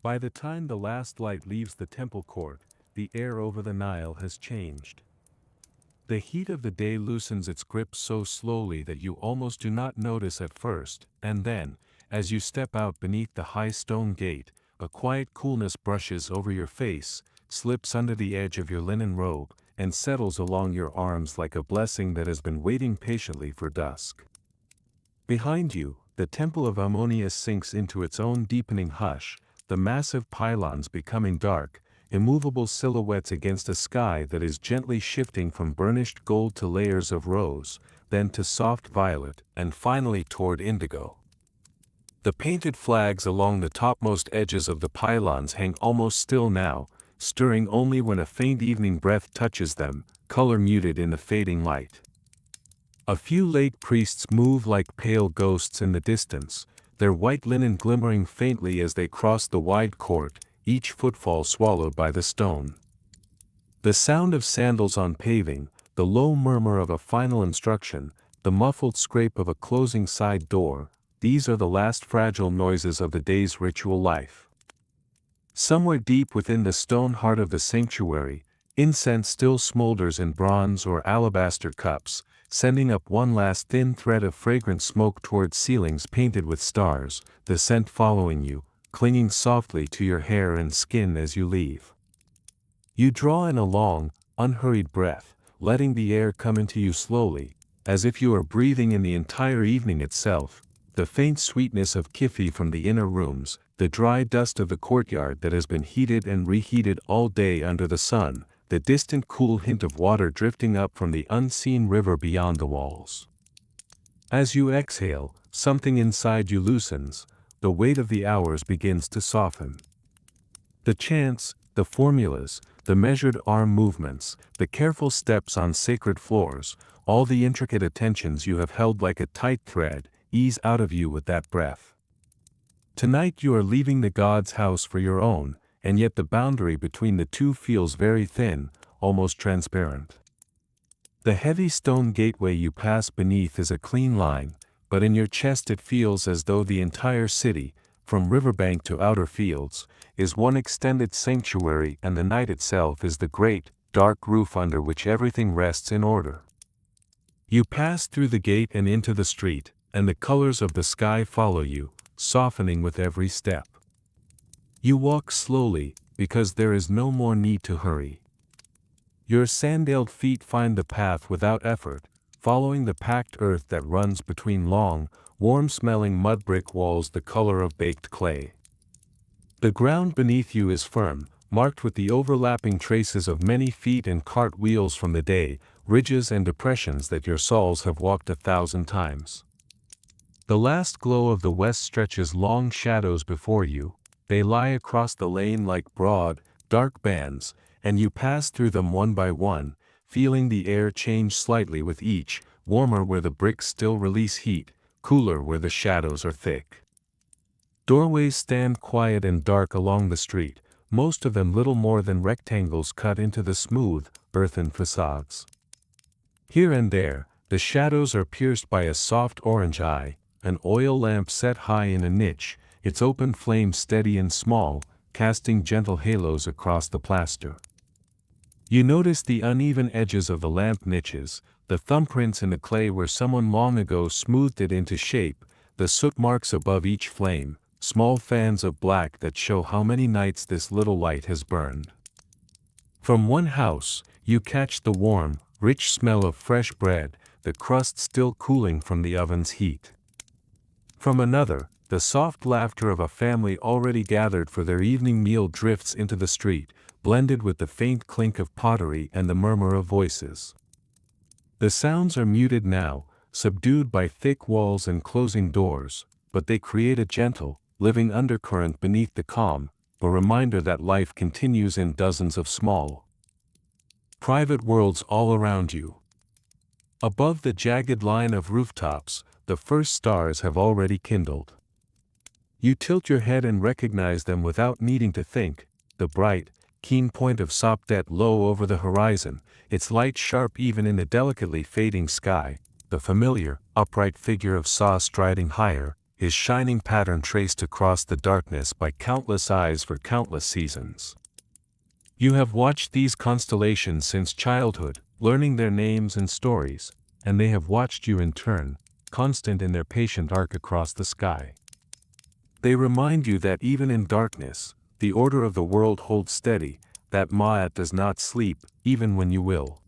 By the time the last light leaves the temple court, the air over the Nile has changed. The heat of the day loosens its grip so slowly that you almost do not notice at first, and then, as you step out beneath the high stone gate, a quiet coolness brushes over your face, slips under the edge of your linen robe, and settles along your arms like a blessing that has been waiting patiently for dusk. Behind you, the Temple of Amun sinks into its own deepening hush, the massive pylons becoming dark, immovable silhouettes against a sky that is gently shifting from burnished gold to layers of rose, then to soft violet, and finally toward indigo. The painted flags along the topmost edges of the pylons hang almost still now, stirring only when a faint evening breath touches them, color muted in the fading light. A few lake priests move like pale ghosts in the distance, their white linen glimmering faintly as they cross the wide court, each footfall swallowed by the stone. The sound of sandals on paving, the low murmur of a final instruction, the muffled scrape of a closing side door, these are the last fragile noises of the day's ritual life. Somewhere deep within the stone heart of the sanctuary, incense still smolders in bronze or alabaster cups, sending up one last thin thread of fragrant smoke toward ceilings painted with stars, the scent following you, clinging softly to your hair and skin as you leave. You draw in a long, unhurried breath, letting the air come into you slowly, as if you are breathing in the entire evening itself, the faint sweetness of kifi from the inner rooms, the dry dust of the courtyard that has been heated and reheated all day under the sun, the distant cool hint of water drifting up from the unseen river beyond the walls. As you exhale, something inside you loosens, the weight of the hours begins to soften. The chants, the formulas, the measured arm movements, the careful steps on sacred floors, all the intricate attentions you have held like a tight thread, ease out of you with that breath. Tonight you are leaving the god's house for your own, and yet the boundary between the two feels very thin, almost transparent. The heavy stone gateway you pass beneath is a clean line, but in your chest it feels as though the entire city, from riverbank to outer fields, is one extended sanctuary and the night itself is the great, dark roof under which everything rests in order. You pass through the gate and into the street, and the colors of the sky follow you, softening with every step. You walk slowly, because there is no more need to hurry. Your sandaled feet find the path without effort, following the packed earth that runs between long, warm-smelling mudbrick walls the color of baked clay. The ground beneath you is firm, marked with the overlapping traces of many feet and cart wheels from the day, ridges and depressions that your soles have walked 1,000 times. The last glow of the west stretches long shadows before you, they lie across the lane like broad, dark bands, and you pass through them one by one, feeling the air change slightly with each, warmer where the bricks still release heat, cooler where the shadows are thick. Doorways stand quiet and dark along the street, most of them little more than rectangles cut into the smooth, earthen facades. Here and there, the shadows are pierced by a soft orange eye, an oil lamp set high in a niche, its open flame steady and small, casting gentle halos across the plaster. You notice the uneven edges of the lamp niches, the thumbprints in the clay where someone long ago smoothed it into shape, the soot marks above each flame, small fans of black that show how many nights this little light has burned. From one house, you catch the warm, rich smell of fresh bread, the crust still cooling from the oven's heat. From another, the soft laughter of a family already gathered for their evening meal drifts into the street, blended with the faint clink of pottery and the murmur of voices. The sounds are muted now, subdued by thick walls and closing doors, but they create a gentle, living undercurrent beneath the calm, a reminder that life continues in dozens of small, private worlds all around you. Above the jagged line of rooftops, the first stars have already kindled. You tilt your head and recognize them without needing to think, the bright, keen point of Sopdet low over the horizon, its light sharp even in the delicately fading sky, the familiar, upright figure of Sa striding higher, his shining pattern traced across the darkness by countless eyes for countless seasons. You have watched these constellations since childhood, learning their names and stories, and they have watched you in turn, constant in their patient arc across the sky. They remind you that even in darkness, the order of the world holds steady, that Ma'at does not sleep, even when you will.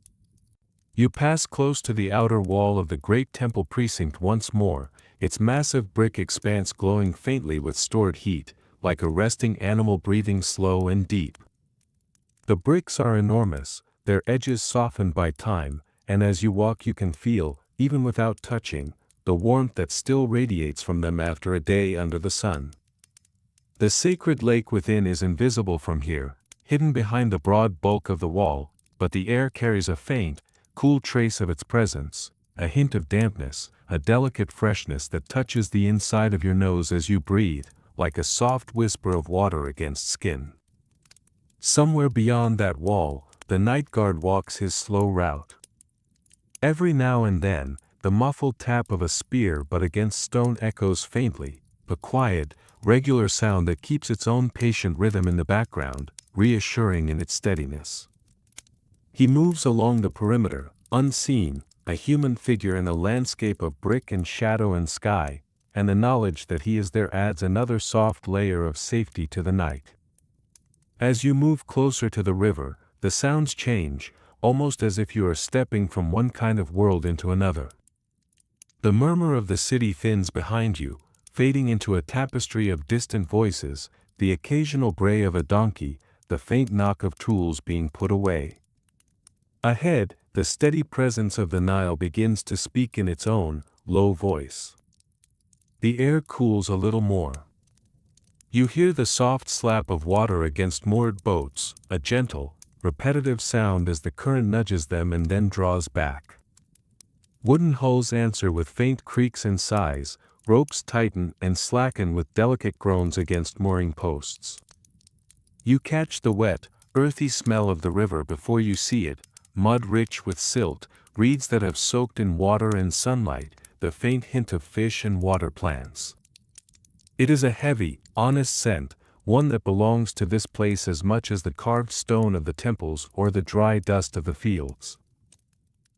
You pass close to the outer wall of the great temple precinct once more, its massive brick expanse glowing faintly with stored heat, like a resting animal breathing slow and deep. The bricks are enormous, their edges softened by time, and as you walk you can feel, even without touching, the warmth that still radiates from them after a day under the sun. The sacred lake within is invisible from here, hidden behind the broad bulk of the wall, but the air carries a faint, cool trace of its presence, a hint of dampness, a delicate freshness that touches the inside of your nose as you breathe, like a soft whisper of water against skin. Somewhere beyond that wall, the night guard walks his slow route. Every now and then, the muffled tap of a spear but against stone echoes faintly, a quiet, regular sound that keeps its own patient rhythm in the background, reassuring in its steadiness. He moves along the perimeter, unseen, a human figure in a landscape of brick and shadow and sky, and the knowledge that he is there adds another soft layer of safety to the night. As you move closer to the river, the sounds change, almost as if you are stepping from one kind of world into another. The murmur of the city thins behind you, fading into a tapestry of distant voices, the occasional bray of a donkey, the faint knock of tools being put away. Ahead, the steady presence of the Nile begins to speak in its own, low voice. The air cools a little more. You hear the soft slap of water against moored boats, a gentle, repetitive sound as the current nudges them and then draws back. Wooden hulls answer with faint creaks and sighs, ropes tighten and slacken with delicate groans against mooring posts. You catch the wet, earthy smell of the river before you see it, mud rich with silt, reeds that have soaked in water and sunlight, the faint hint of fish and water plants. It is a heavy, honest scent, one that belongs to this place as much as the carved stone of the temples or the dry dust of the fields.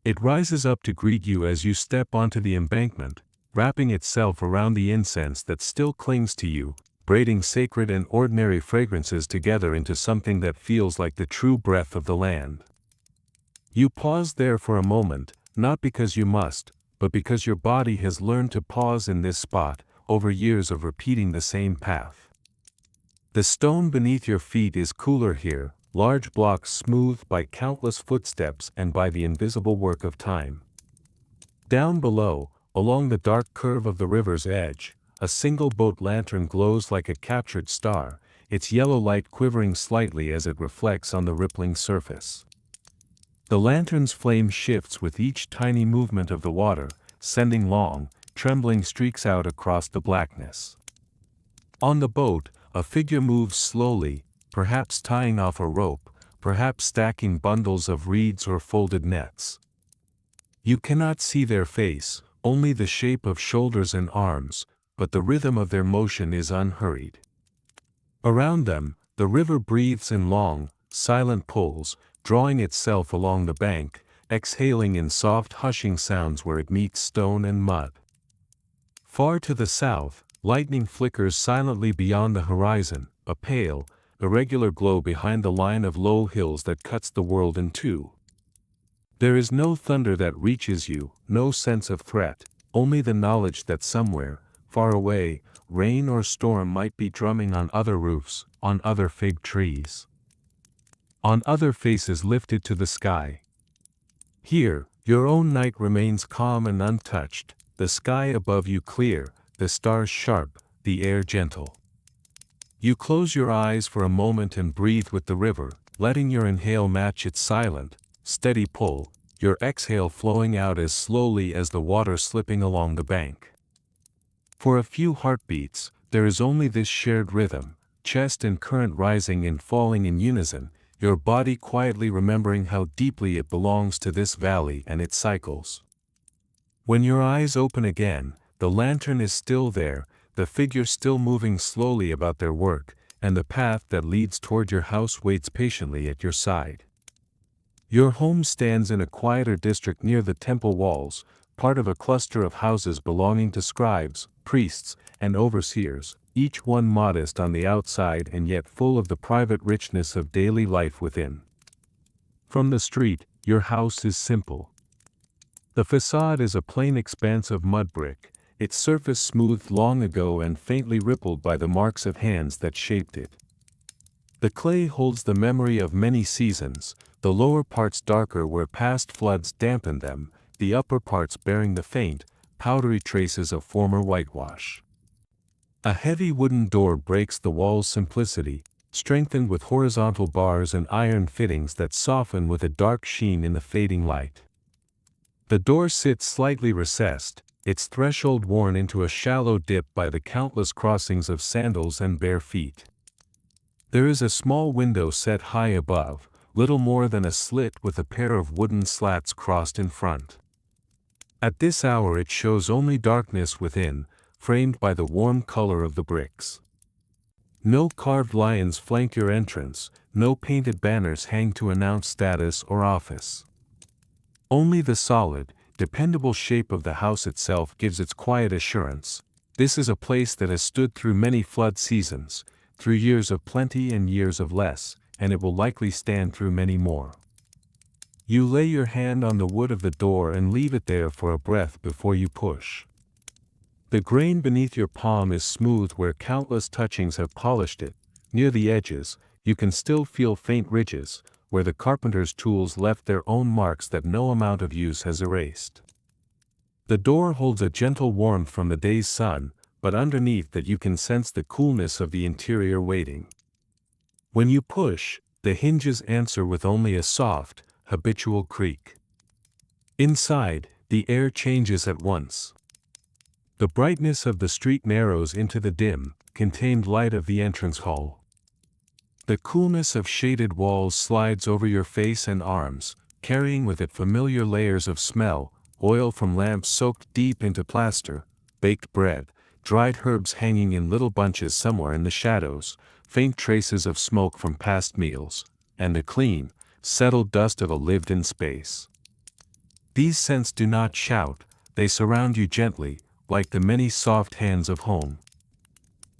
It rises up to greet you as you step onto the embankment, wrapping itself around the incense that still clings to you, braiding sacred and ordinary fragrances together into something that feels like the true breath of the land. You pause there for a moment, not because you must, but because your body has learned to pause in this spot, over years of repeating the same path. The stone beneath your feet is cooler here, large blocks smoothed by countless footsteps and by the invisible work of time. Down below, along the dark curve of the river's edge, a single boat lantern glows like a captured star, its yellow light quivering slightly as it reflects on the rippling surface. The lantern's flame shifts with each tiny movement of the water, sending long, trembling streaks out across the blackness. On the boat, a figure moves slowly, perhaps tying off a rope, perhaps stacking bundles of reeds or folded nets. You cannot see their face, only the shape of shoulders and arms, but the rhythm of their motion is unhurried. Around them, the river breathes in long, silent pulls, drawing itself along the bank, exhaling in soft hushing sounds where it meets stone and mud. Far to the south, lightning flickers silently beyond the horizon, a pale, irregular glow behind the line of low hills that cuts the world in two. There is no thunder that reaches you, no sense of threat, only the knowledge that somewhere, far away, rain or storm might be drumming on other roofs, on other fig trees, on other faces lifted to the sky. Here, your own night remains calm and untouched, the sky above you clear, the stars sharp, the air gentle. You close your eyes for a moment and breathe with the river, letting your inhale match its silent, steady pull, your exhale flowing out as slowly as the water slipping along the bank. For a few heartbeats, there is only this shared rhythm, chest and current rising and falling in unison, your body quietly remembering how deeply it belongs to this valley and its cycles. When your eyes open again, the lantern is still there, the figure still moving slowly about their work, and the path that leads toward your house waits patiently at your side. Your home stands in a quieter district near the temple walls, part of a cluster of houses belonging to scribes, priests, and overseers, each one modest on the outside and yet full of the private richness of daily life within. From the street, your house is simple. The facade is a plain expanse of mudbrick, its surface smoothed long ago and faintly rippled by the marks of hands that shaped it. The clay holds the memory of many seasons, the lower parts darker where past floods dampened them, the upper parts bearing the faint, powdery traces of former whitewash. A heavy wooden door breaks the wall's simplicity, strengthened with horizontal bars and iron fittings that soften with a dark sheen in the fading light. The door sits slightly recessed, its threshold worn into a shallow dip by the countless crossings of sandals and bare feet. There is a small window set high above, little more than a slit with a pair of wooden slats crossed in front. At this hour it shows only darkness within, framed by the warm color of the bricks. No carved lions flank your entrance, no painted banners hang to announce status or office. Only the solid, dependable shape of the house itself gives its quiet assurance. This is a place that has stood through many flood seasons, through years of plenty and years of less, and it will likely stand through many more. You lay your hand on the wood of the door and leave it there for a breath before you push. The grain beneath your palm is smooth where countless touchings have polished it. Near the edges, you can still feel faint ridges, where the carpenter's tools left their own marks that no amount of use has erased. The door holds a gentle warmth from the day's sun, but underneath that you can sense the coolness of the interior waiting. When you push, the hinges answer with only a soft, habitual creak. Inside, the air changes at once. The brightness of the street narrows into the dim, contained light of the entrance hall. The coolness of shaded walls slides over your face and arms, carrying with it familiar layers of smell, oil from lamps soaked deep into plaster, baked bread, dried herbs hanging in little bunches somewhere in the shadows, faint traces of smoke from past meals, and the clean, settled dust of a lived-in space. These scents do not shout, they surround you gently, like the many soft hands of home.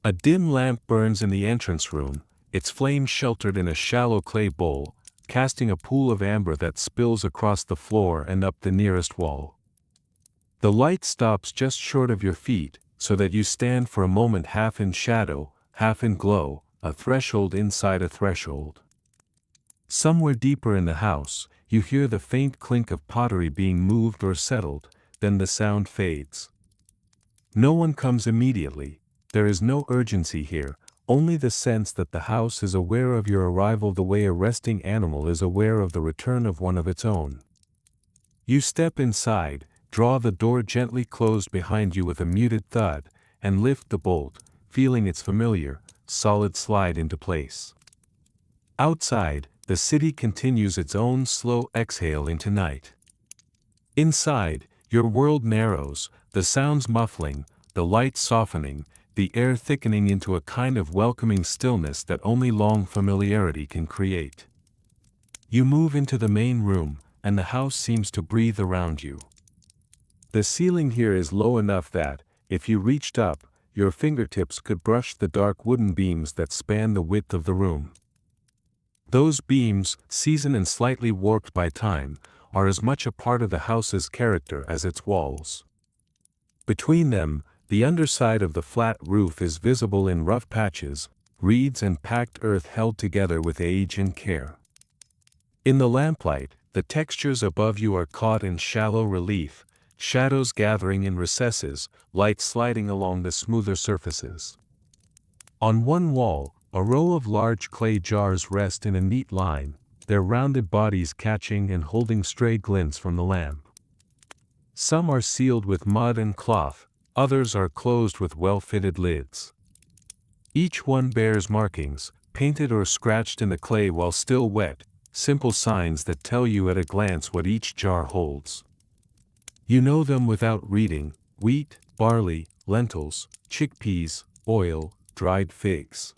A dim lamp burns in the entrance room, its flame sheltered in a shallow clay bowl, casting a pool of amber that spills across the floor and up the nearest wall. The light stops just short of your feet, so that you stand for a moment half in shadow, half in glow, a threshold inside a threshold. Somewhere deeper in the house, you hear the faint clink of pottery being moved or settled, then the sound fades. No one comes immediately, there is no urgency here, only the sense that the house is aware of your arrival the way a resting animal is aware of the return of one of its own. You step inside, draw the door gently closed behind you with a muted thud, and lift the bolt, feeling its familiar, solid slide into place. Outside, the city continues its own slow exhale into night. Inside, your world narrows, the sounds muffling, the light softening, the air thickening into a kind of welcoming stillness that only long familiarity can create. You move into the main room, and the house seems to breathe around you. The ceiling here is low enough that, if you reached up, your fingertips could brush the dark wooden beams that span the width of the room. Those beams, seasoned and slightly warped by time, are as much a part of the house's character as its walls. Between them, the underside of the flat roof is visible in rough patches, reeds and packed earth held together with age and care. In the lamplight, the textures above you are caught in shallow relief, shadows gathering in recesses, light sliding along the smoother surfaces. On one wall, a row of large clay jars rest in a neat line, their rounded bodies catching and holding stray glints from the lamp. Some are sealed with mud and cloth, others are closed with well-fitted lids. Each one bears markings, painted or scratched in the clay while still wet, simple signs that tell you at a glance what each jar holds. You know them without reading: wheat, barley, lentils, chickpeas, oil, dried figs.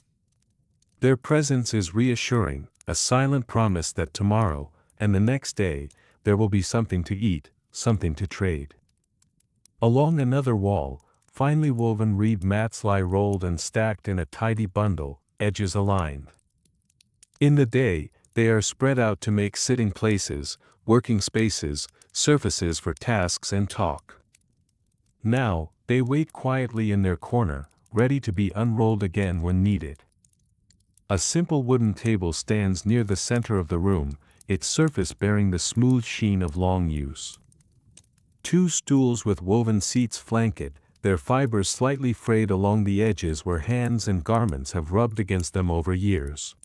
Their presence is reassuring, a silent promise that tomorrow, and the next day, there will be something to eat, something to trade. Along another wall, finely woven reed mats lie rolled and stacked in a tidy bundle, edges aligned. In the day, they are spread out to make sitting places, working spaces, surfaces for tasks and talk. Now, they wait quietly in their corner, ready to be unrolled again when needed. A simple wooden table stands near the center of the room, its surface bearing the smooth sheen of long use. Two stools with woven seats flank it, their fibers slightly frayed along the edges where hands and garments have rubbed against them over years.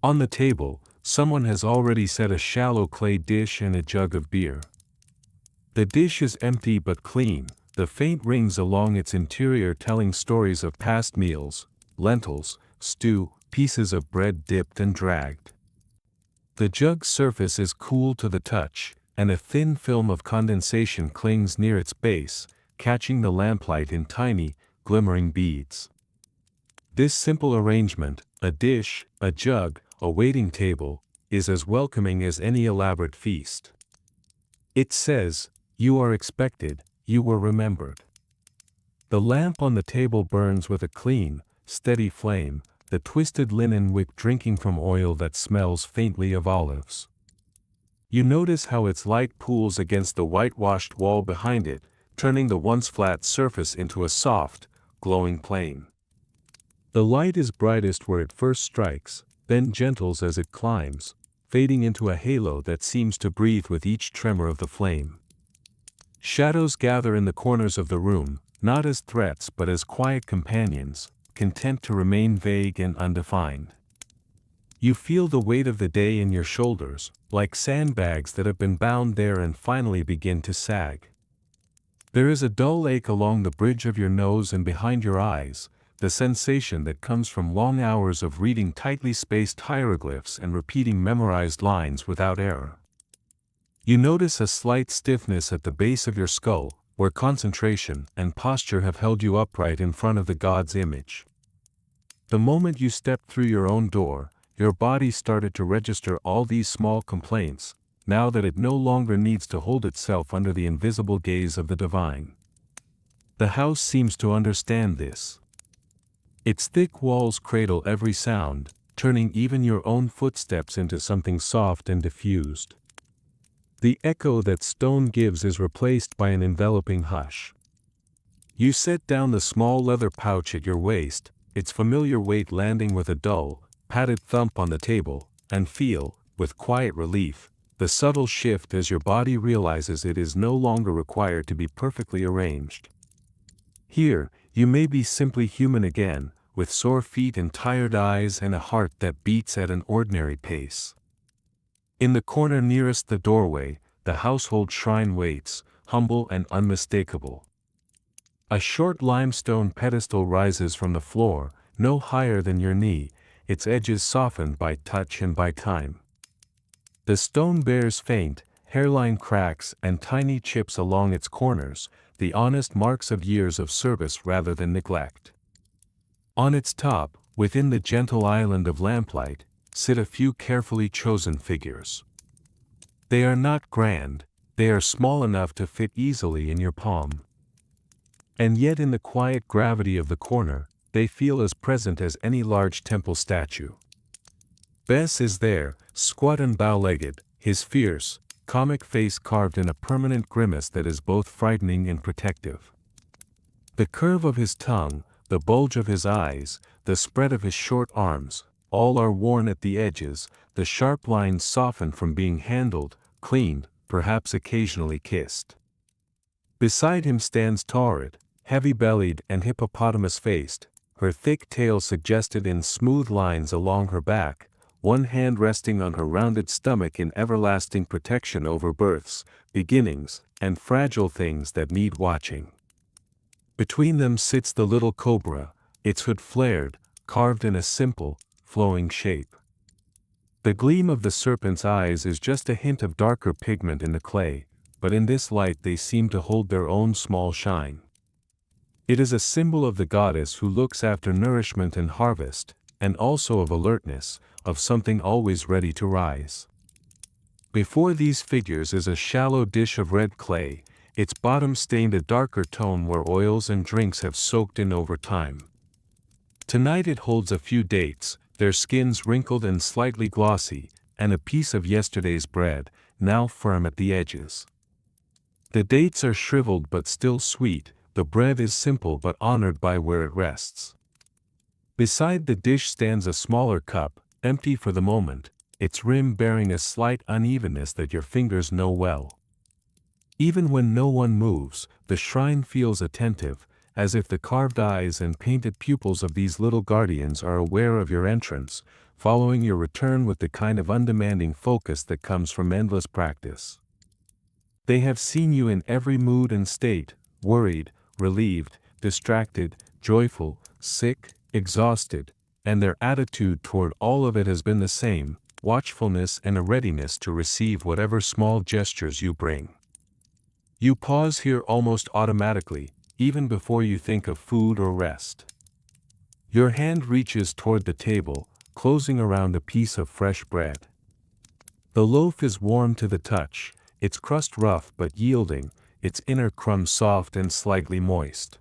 On the table, someone has already set a shallow clay dish and a jug of beer. The dish is empty but clean, the faint rings along its interior telling stories of past meals, lentils, stew, pieces of bread dipped and dragged. The jug's surface is cool to the touch, and a thin film of condensation clings near its base, catching the lamplight in tiny, glimmering beads. This simple arrangement, a dish, a jug, a waiting table, is as welcoming as any elaborate feast. It says, "You are expected, you were remembered." The lamp on the table burns with a clean, steady flame, the twisted linen wick drinking from oil that smells faintly of olives. You notice how its light pools against the whitewashed wall behind it, turning the once flat surface into a soft, glowing plane. The light is brightest where it first strikes, then gentles as it climbs, fading into a halo that seems to breathe with each tremor of the flame. Shadows gather in the corners of the room, not as threats but as quiet companions, content to remain vague and undefined. You feel the weight of the day in your shoulders, like sandbags that have been bound there and finally begin to sag. There is a dull ache along the bridge of your nose and behind your eyes, the sensation that comes from long hours of reading tightly spaced hieroglyphs and repeating memorized lines without error. You notice a slight stiffness at the base of your skull, where concentration and posture have held you upright in front of the God's image. The moment you stepped through your own door, your body started to register all these small complaints, now that it no longer needs to hold itself under the invisible gaze of the divine. The house seems to understand this. Its thick walls cradle every sound, turning even your own footsteps into something soft and diffused. The echo that stone gives is replaced by an enveloping hush. You set down the small leather pouch at your waist, its familiar weight landing with a dull, padded thump on the table, and feel, with quiet relief, the subtle shift as your body realizes it is no longer required to be perfectly arranged. Here, you may be simply human again, with sore feet and tired eyes and a heart that beats at an ordinary pace. In the corner nearest the doorway, the household shrine waits, humble and unmistakable. A short limestone pedestal rises from the floor, no higher than your knee, its edges softened by touch and by time. The stone bears faint, hairline cracks and tiny chips along its corners, the honest marks of years of service rather than neglect. On its top, within the gentle island of lamplight, sit a few carefully chosen figures. They are not grand, they are small enough to fit easily in your palm. And yet in the quiet gravity of the corner, they feel as present as any large temple statue. Bess is there, squat and bow-legged, his fierce, comic face carved in a permanent grimace that is both frightening and protective. The curve of his tongue, the bulge of his eyes, the spread of his short arms, all are worn at the edges, the sharp lines softened from being handled, cleaned, perhaps occasionally kissed. Beside him stands Taurid, heavy-bellied and hippopotamus-faced, her thick tail suggested in smooth lines along her back, one hand resting on her rounded stomach in everlasting protection over births, beginnings, and fragile things that need watching. Between them sits the little cobra, its hood flared, carved in a simple, flowing shape. The gleam of the serpent's eyes is just a hint of darker pigment in the clay, but in this light they seem to hold their own small shine. It is a symbol of the goddess who looks after nourishment and harvest, and also of alertness, of something always ready to rise. Before these figures is a shallow dish of red clay, its bottom stained a darker tone where oils and drinks have soaked in over time. Tonight it holds a few dates, their skins wrinkled and slightly glossy, and a piece of yesterday's bread, now firm at the edges. The dates are shriveled but still sweet, the bread is simple but honored by where it rests. Beside the dish stands a smaller cup, empty for the moment, its rim bearing a slight unevenness that your fingers know well. Even when no one moves, the shrine feels attentive, as if the carved eyes and painted pupils of these little guardians are aware of your entrance, following your return with the kind of undemanding focus that comes from endless practice. They have seen you in every mood and state, worried, relieved, distracted, joyful, sick, exhausted, and their attitude toward all of it has been the same, watchfulness and a readiness to receive whatever small gestures you bring. You pause here almost automatically, even before you think of food or rest. Your hand reaches toward the table, closing around a piece of fresh bread. The loaf is warm to the touch, its crust rough but yielding, its inner crumb soft and slightly moist.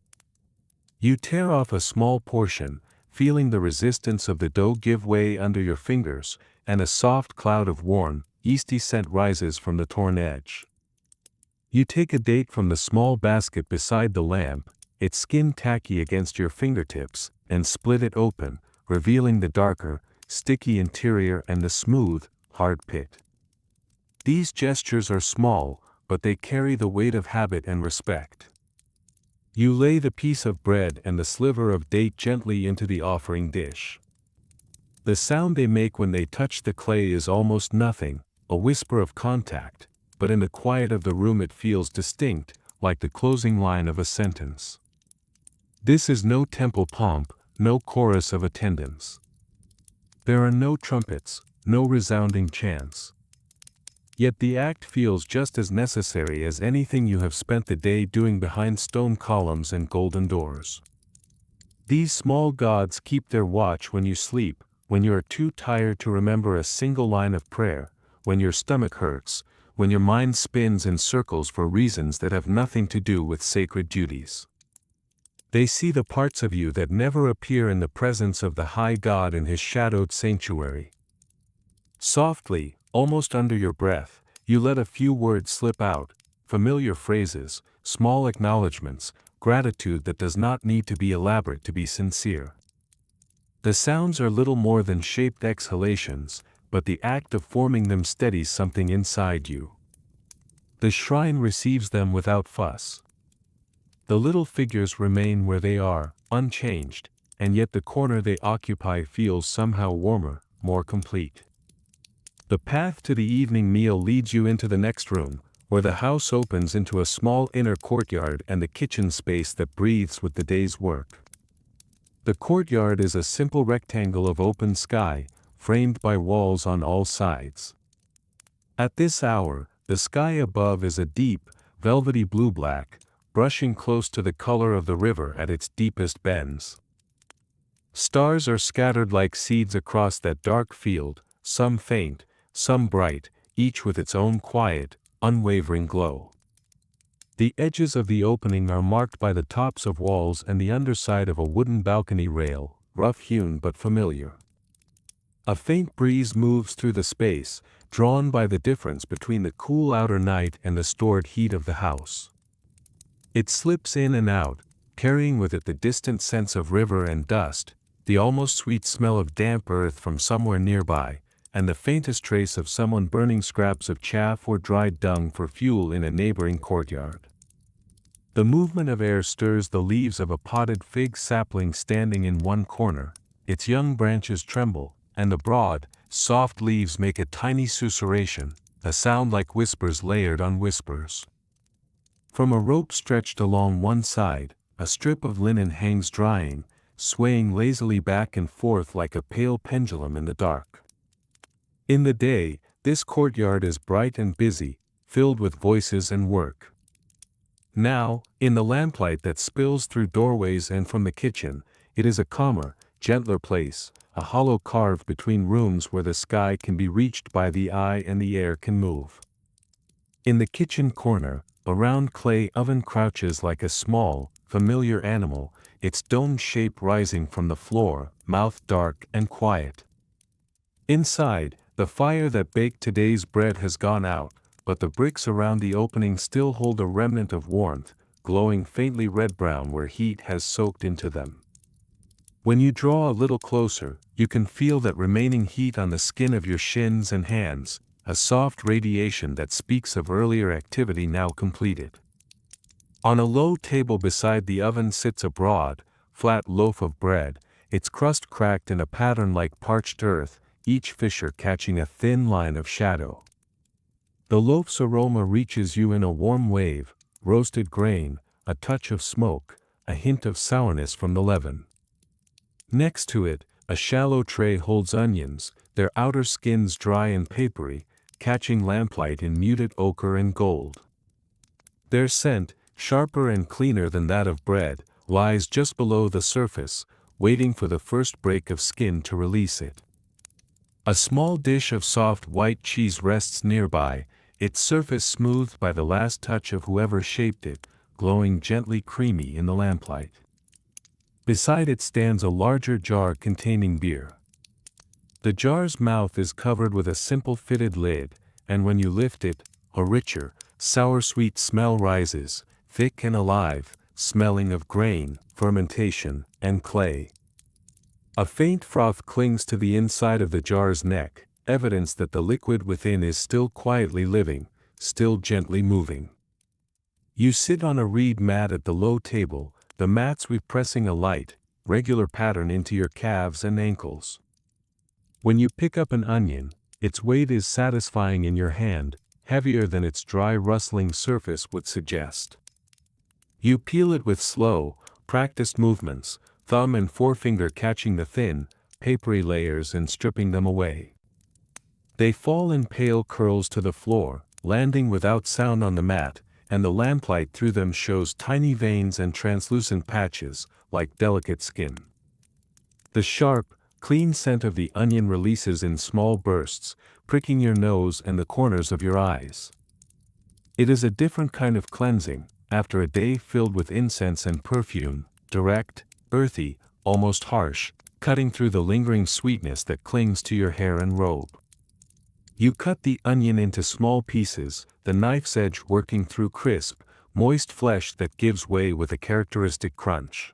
You tear off a small portion, feeling the resistance of the dough give way under your fingers, and a soft cloud of warm, yeasty scent rises from the torn edge. You take a date from the small basket beside the lamp, its skin tacky against your fingertips, and split it open, revealing the darker, sticky interior and the smooth, hard pit. These gestures are small, but they carry the weight of habit and respect. You lay the piece of bread and the sliver of date gently into the offering dish. The sound they make when they touch the clay is almost nothing, a whisper of contact, but in the quiet of the room it feels distinct, like the closing line of a sentence. This is no temple pomp, no chorus of attendants. There are no trumpets, no resounding chants. Yet the act feels just as necessary as anything you have spent the day doing behind stone columns and golden doors. These small gods keep their watch when you sleep, when you are too tired to remember a single line of prayer, when your stomach hurts, when your mind spins in circles for reasons that have nothing to do with sacred duties. They see the parts of you that never appear in the presence of the high God in his shadowed sanctuary. Softly, almost under your breath, you let a few words slip out, familiar phrases, small acknowledgments, gratitude that does not need to be elaborate to be sincere. The sounds are little more than shaped exhalations, but the act of forming them steadies something inside you. The shrine receives them without fuss. The little figures remain where they are, unchanged, and yet the corner they occupy feels somehow warmer, more complete. The path to the evening meal leads you into the next room, where the house opens into a small inner courtyard and the kitchen space that breathes with the day's work. The courtyard is a simple rectangle of open sky, framed by walls on all sides. At this hour, the sky above is a deep, velvety blue-black, brushing close to the color of the river at its deepest bends. Stars are scattered like seeds across that dark field, some faint, some bright, each with its own quiet, unwavering glow. The edges of the opening are marked by the tops of walls and the underside of a wooden balcony rail, rough-hewn but familiar. A faint breeze moves through the space, drawn by the difference between the cool outer night and the stored heat of the house. It slips in and out, carrying with it the distant sense of river and dust, the almost sweet smell of damp earth from somewhere nearby, and the faintest trace of someone burning scraps of chaff or dried dung for fuel in a neighboring courtyard. The movement of air stirs the leaves of a potted fig sapling standing in one corner, its young branches tremble, and the broad, soft leaves make a tiny susurration, a sound like whispers layered on whispers. From a rope stretched along one side, a strip of linen hangs drying, swaying lazily back and forth like a pale pendulum in the dark. In the day, this courtyard is bright and busy, filled with voices and work. Now, in the lamplight that spills through doorways and from the kitchen, it is a calmer, gentler place, a hollow carved between rooms where the sky can be reached by the eye and the air can move. In the kitchen corner, a round clay oven crouches like a small, familiar animal, its domed shape rising from the floor, mouth dark and quiet. Inside, the fire that baked today's bread has gone out, but the bricks around the opening still hold a remnant of warmth, glowing faintly red-brown where heat has soaked into them. When you draw a little closer, you can feel that remaining heat on the skin of your shins and hands, a soft radiation that speaks of earlier activity now completed. On a low table beside the oven sits a broad, flat loaf of bread, its crust cracked in a pattern like parched earth, each fissure catching a thin line of shadow. The loaf's aroma reaches you in a warm wave, roasted grain, a touch of smoke, a hint of sourness from the leaven. Next to it, a shallow tray holds onions, their outer skins dry and papery, catching lamplight in muted ochre and gold. Their scent, sharper and cleaner than that of bread, lies just below the surface, waiting for the first break of skin to release it. A small dish of soft white cheese rests nearby, its surface smoothed by the last touch of whoever shaped it, glowing gently creamy in the lamplight. Beside it stands a larger jar containing beer. The jar's mouth is covered with a simple fitted lid, and when you lift it, a richer, sour-sweet smell rises, thick and alive, smelling of grain, fermentation, and clay. A faint froth clings to the inside of the jar's neck, evidence that the liquid within is still quietly living, still gently moving. You sit on a reed mat at the low table, the mat sweep pressing a light, regular pattern into your calves and ankles. When you pick up an onion, its weight is satisfying in your hand, heavier than its dry rustling surface would suggest. You peel it with slow, practiced movements, thumb and forefinger catching the thin, papery layers and stripping them away. They fall in pale curls to the floor, landing without sound on the mat, and the lamplight through them shows tiny veins and translucent patches, like delicate skin. The sharp, clean scent of the onion releases in small bursts, pricking your nose and the corners of your eyes. It is a different kind of cleansing, after a day filled with incense and perfume, direct, earthy, almost harsh, cutting through the lingering sweetness that clings to your hair and robe. You cut the onion into small pieces, the knife's edge working through crisp, moist flesh that gives way with a characteristic crunch.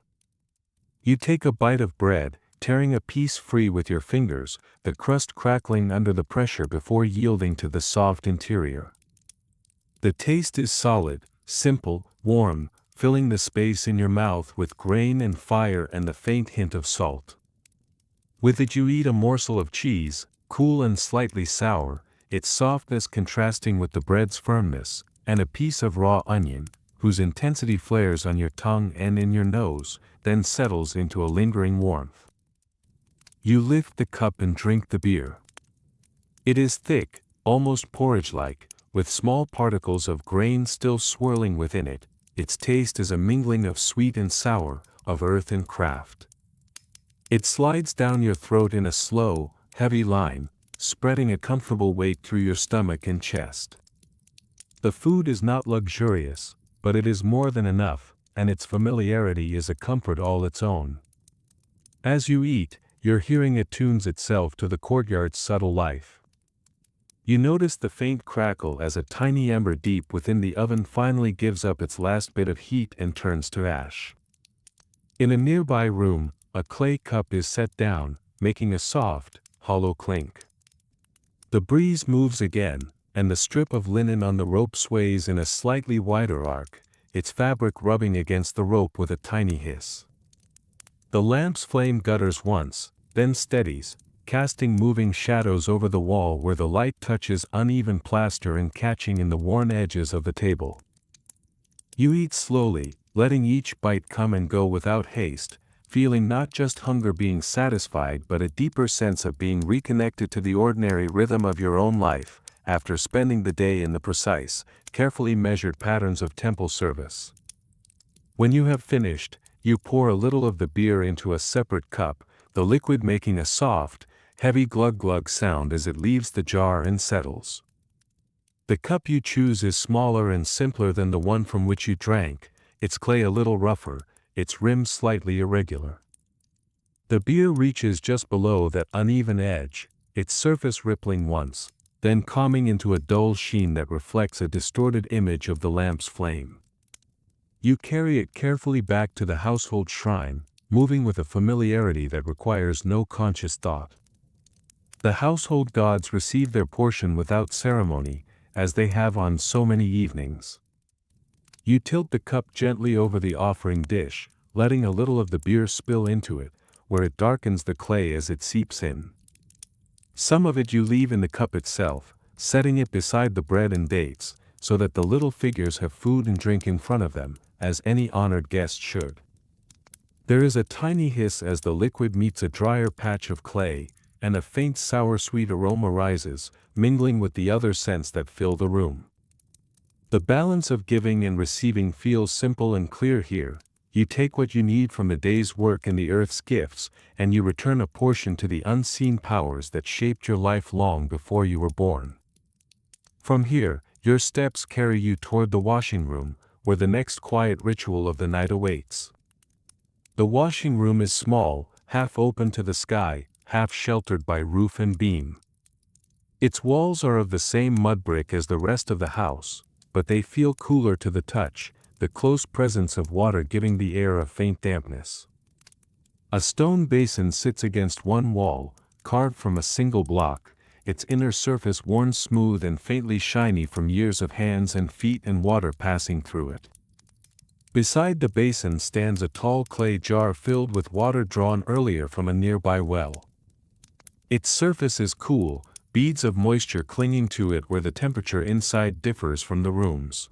You take a bite of bread, tearing a piece free with your fingers, the crust crackling under the pressure before yielding to the soft interior. The taste is solid, simple, warm, filling the space in your mouth with grain and fire and the faint hint of salt. With it you eat a morsel of cheese, cool and slightly sour, its softness contrasting with the bread's firmness, and a piece of raw onion, whose intensity flares on your tongue and in your nose, then settles into a lingering warmth. You lift the cup and drink the beer. It is thick, almost porridge-like, with small particles of grain still swirling within it. Its taste is a mingling of sweet and sour, of earth and craft. It slides down your throat in a slow, heavy line, spreading a comfortable weight through your stomach and chest. The food is not luxurious, but it is more than enough, and its familiarity is a comfort all its own. As you eat, your hearing attunes itself to the courtyard's subtle life. You notice the faint crackle as a tiny ember deep within the oven finally gives up its last bit of heat and turns to ash. In a nearby room, a clay cup is set down, making a soft, hollow clink. The breeze moves again, and the strip of linen on the rope sways in a slightly wider arc, its fabric rubbing against the rope with a tiny hiss. The lamp's flame gutters once, then steadies, casting moving shadows over the wall where the light touches uneven plaster and catching in the worn edges of the table. You eat slowly, letting each bite come and go without haste, feeling not just hunger being satisfied but a deeper sense of being reconnected to the ordinary rhythm of your own life, after spending the day in the precise, carefully measured patterns of temple service. When you have finished, you pour a little of the beer into a separate cup, the liquid making a soft, heavy glug-glug sound as it leaves the jar and settles. The cup you choose is smaller and simpler than the one from which you drank, its clay a little rougher, its rim slightly irregular. The beer reaches just below that uneven edge, its surface rippling once, then calming into a dull sheen that reflects a distorted image of the lamp's flame. You carry it carefully back to the household shrine, moving with a familiarity that requires no conscious thought. The household gods receive their portion without ceremony, as they have on so many evenings. You tilt the cup gently over the offering dish, letting a little of the beer spill into it, where it darkens the clay as it seeps in. Some of it you leave in the cup itself, setting it beside the bread and dates, so that the little figures have food and drink in front of them, as any honored guest should. There is a tiny hiss as the liquid meets a drier patch of clay, and a faint sour-sweet aroma rises, mingling with the other scents that fill the room. The balance of giving and receiving feels simple and clear here. You take what you need from the day's work and the earth's gifts, and you return a portion to the unseen powers that shaped your life long before you were born. From here, your steps carry you toward the washing room, where the next quiet ritual of the night awaits. The washing room is small, half open to the sky, half sheltered by roof and beam. Its walls are of the same mudbrick as the rest of the house, but they feel cooler to the touch, the close presence of water giving the air a faint dampness. A stone basin sits against one wall, carved from a single block, its inner surface worn smooth and faintly shiny from years of hands and feet and water passing through it. Beside the basin stands a tall clay jar filled with water drawn earlier from a nearby well. Its surface is cool, beads of moisture clinging to it where the temperature inside differs from the room's.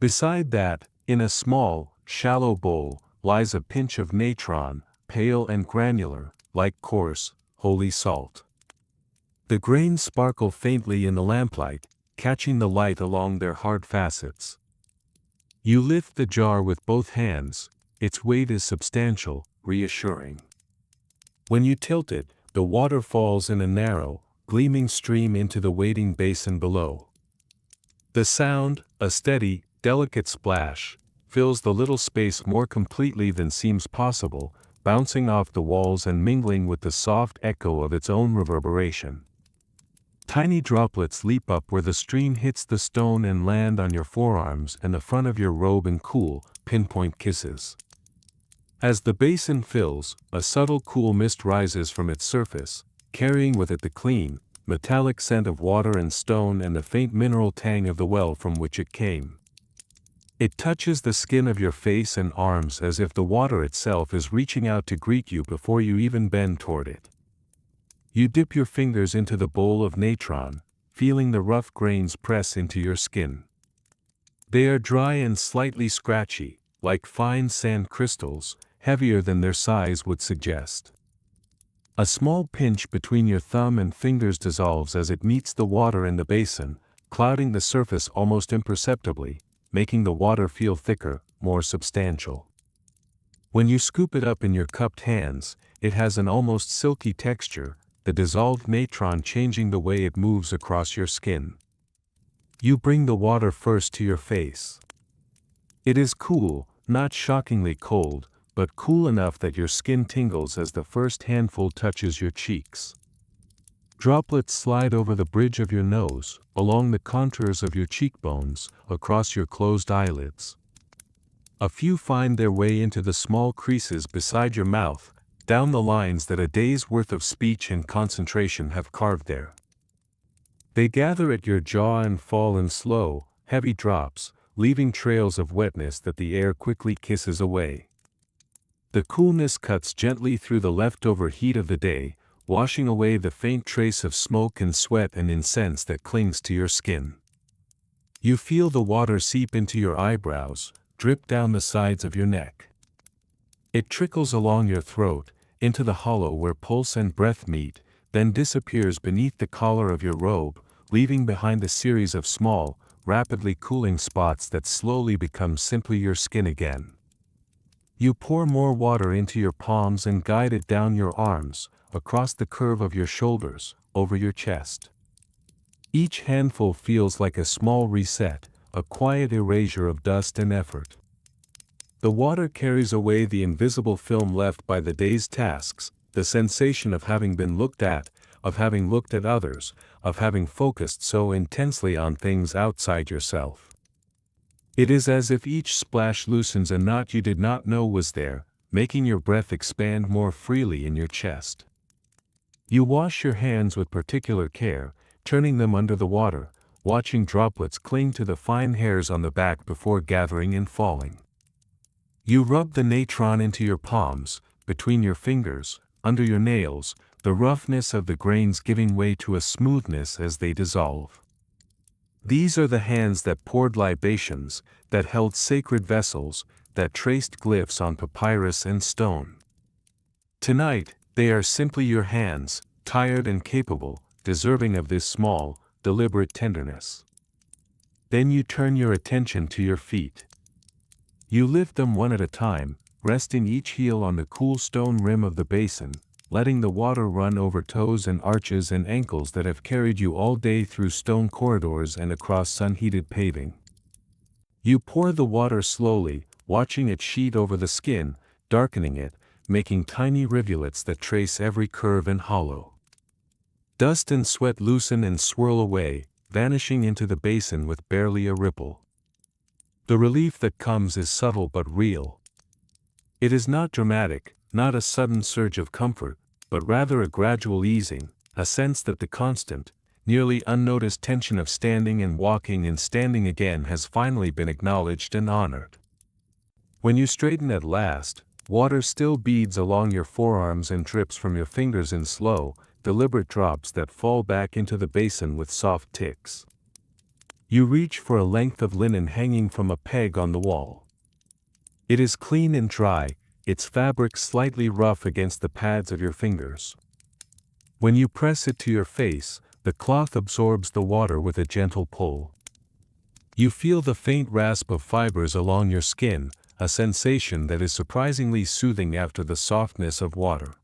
Beside that, in a small, shallow bowl, lies a pinch of natron, pale and granular, like coarse, holy salt. The grains sparkle faintly in the lamplight, catching the light along their hard facets. You lift the jar with both hands, its weight is substantial, reassuring. When you tilt it, the water falls in a narrow, gleaming stream into the waiting basin below. The sound, a steady, delicate splash, fills the little space more completely than seems possible, bouncing off the walls and mingling with the soft echo of its own reverberation. Tiny droplets leap up where the stream hits the stone and land on your forearms and the front of your robe in cool, pinpoint kisses. As the basin fills, a subtle cool mist rises from its surface, carrying with it the clean, metallic scent of water and stone and the faint mineral tang of the well from which it came. It touches the skin of your face and arms as if the water itself is reaching out to greet you before you even bend toward it. You dip your fingers into the bowl of natron, feeling the rough grains press into your skin. They are dry and slightly scratchy, like fine sand crystals, heavier than their size would suggest. A small pinch between your thumb and fingers dissolves as it meets the water in the basin, clouding the surface almost imperceptibly, making the water feel thicker, more substantial. When you scoop it up in your cupped hands, it has an almost silky texture, the dissolved natron changing the way it moves across your skin. You bring the water first to your face. It is cool, not shockingly cold, but cool enough that your skin tingles as the first handful touches your cheeks. Droplets slide over the bridge of your nose, along the contours of your cheekbones, across your closed eyelids. A few find their way into the small creases beside your mouth, down the lines that a day's worth of speech and concentration have carved there. They gather at your jaw and fall in slow, heavy drops, leaving trails of wetness that the air quickly kisses away. The coolness cuts gently through the leftover heat of the day, washing away the faint trace of smoke and sweat and incense that clings to your skin. You feel the water seep into your eyebrows, drip down the sides of your neck. It trickles along your throat, into the hollow where pulse and breath meet, then disappears beneath the collar of your robe, leaving behind a series of small, rapidly cooling spots that slowly become simply your skin again. You pour more water into your palms and guide it down your arms, across the curve of your shoulders, over your chest. Each handful feels like a small reset, a quiet erasure of dust and effort. The water carries away the invisible film left by the day's tasks, the sensation of having been looked at, of having looked at others, of having focused so intensely on things outside yourself. It is as if each splash loosens a knot you did not know was there, making your breath expand more freely in your chest. You wash your hands with particular care, turning them under the water, watching droplets cling to the fine hairs on the back before gathering and falling. You rub the natron into your palms, between your fingers, under your nails, the roughness of the grains giving way to a smoothness as they dissolve. These are the hands that poured libations, that held sacred vessels, that traced glyphs on papyrus and stone. Tonight, they are simply your hands, tired and capable, deserving of this small, deliberate tenderness. Then you turn your attention to your feet. You lift them one at a time, resting each heel on the cool stone rim of the basin, letting the water run over toes and arches and ankles that have carried you all day through stone corridors and across sun-heated paving. You pour the water slowly, watching it sheet over the skin, darkening it, making tiny rivulets that trace every curve and hollow. Dust and sweat loosen and swirl away, vanishing into the basin with barely a ripple. The relief that comes is subtle but real. It is not dramatic, not a sudden surge of comfort, but rather a gradual easing, a sense that the constant, nearly unnoticed tension of standing and walking and standing again has finally been acknowledged and honored. When you straighten at last, water still beads along your forearms and drips from your fingers in slow, deliberate drops that fall back into the basin with soft ticks. You reach for a length of linen hanging from a peg on the wall. It is clean and dry, its fabric slightly rough against the pads of your fingers. When you press it to your face, the cloth absorbs the water with a gentle pull. You feel the faint rasp of fibers along your skin, a sensation that is surprisingly soothing after the softness of water.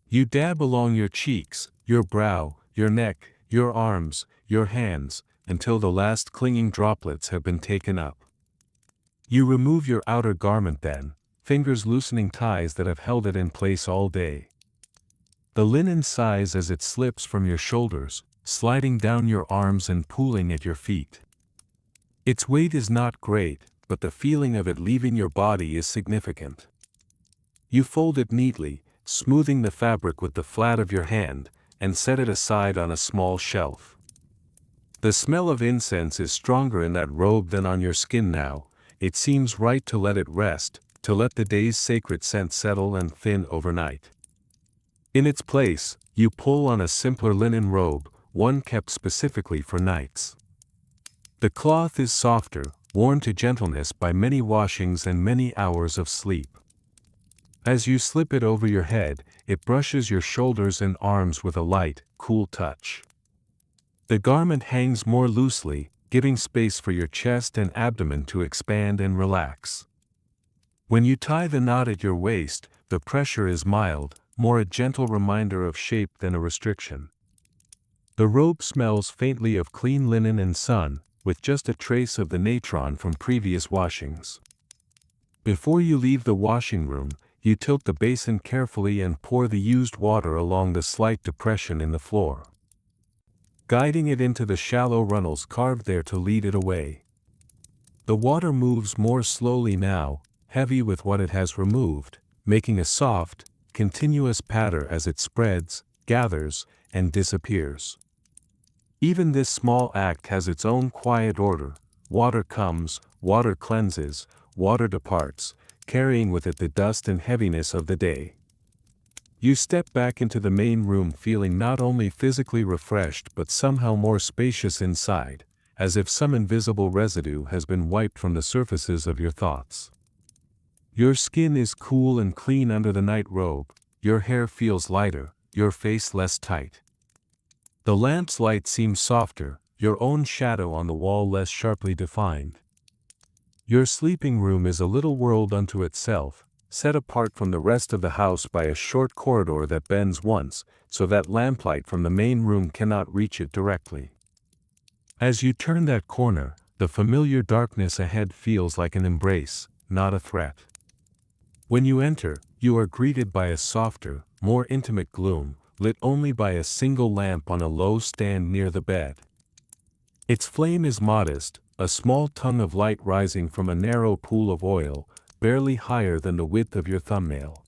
You dab along your cheeks, your brow, your neck, your arms, your hands, until the last clinging droplets have been taken up. You remove your outer garment then, fingers loosening ties that have held it in place all day. The linen sighs as it slips from your shoulders, sliding down your arms and pooling at your feet. Its weight is not great, but the feeling of it leaving your body is significant. You fold it neatly, smoothing the fabric with the flat of your hand, and set it aside on a small shelf. The smell of incense is stronger in that robe than on your skin now. It seems right to let it rest, to let the day's sacred scent settle and thin overnight. In its place, you pull on a simpler linen robe, one kept specifically for nights. The cloth is softer, worn to gentleness by many washings and many hours of sleep. As you slip it over your head, it brushes your shoulders and arms with a light, cool touch. The garment hangs more loosely, giving space for your chest and abdomen to expand and relax. When you tie the knot at your waist, the pressure is mild, more a gentle reminder of shape than a restriction. The robe smells faintly of clean linen and sun, with just a trace of the natron from previous washings. Before you leave the washing room, you tilt the basin carefully and pour the used water along the slight depression in the floor, guiding it into the shallow runnels carved there to lead it away. The water moves more slowly now, heavy with what it has removed, making a soft, continuous patter as it spreads, gathers, and disappears. Even this small act has its own quiet order. Water comes, water cleanses, water departs, carrying with it the dust and heaviness of the day. You step back into the main room feeling not only physically refreshed but somehow more spacious inside, as if some invisible residue has been wiped from the surfaces of your thoughts. Your skin is cool and clean under the night robe, your hair feels lighter, your face less tight. The lamp's light seems softer, your own shadow on the wall less sharply defined. Your sleeping room is a little world unto itself, set apart from the rest of the house by a short corridor that bends once, so that lamplight from the main room cannot reach it directly. As you turn that corner, the familiar darkness ahead feels like an embrace, not a threat. When you enter, you are greeted by a softer, more intimate gloom, lit only by a single lamp on a low stand near the bed. Its flame is modest, a small tongue of light rising from a narrow pool of oil, barely higher than the width of your thumbnail.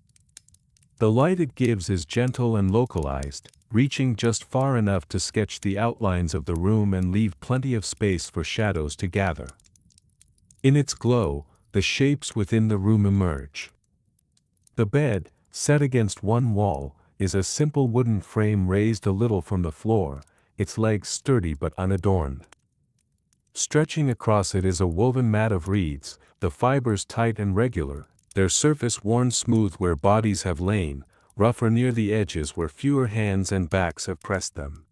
The light it gives is gentle and localized, reaching just far enough to sketch the outlines of the room and leave plenty of space for shadows to gather. In its glow, the shapes within the room emerge. The bed, set against one wall, is a simple wooden frame raised a little from the floor, its legs sturdy but unadorned. Stretching across it is a woven mat of reeds, the fibers tight and regular, their surface worn smooth where bodies have lain, rougher near the edges where fewer hands and backs have pressed them.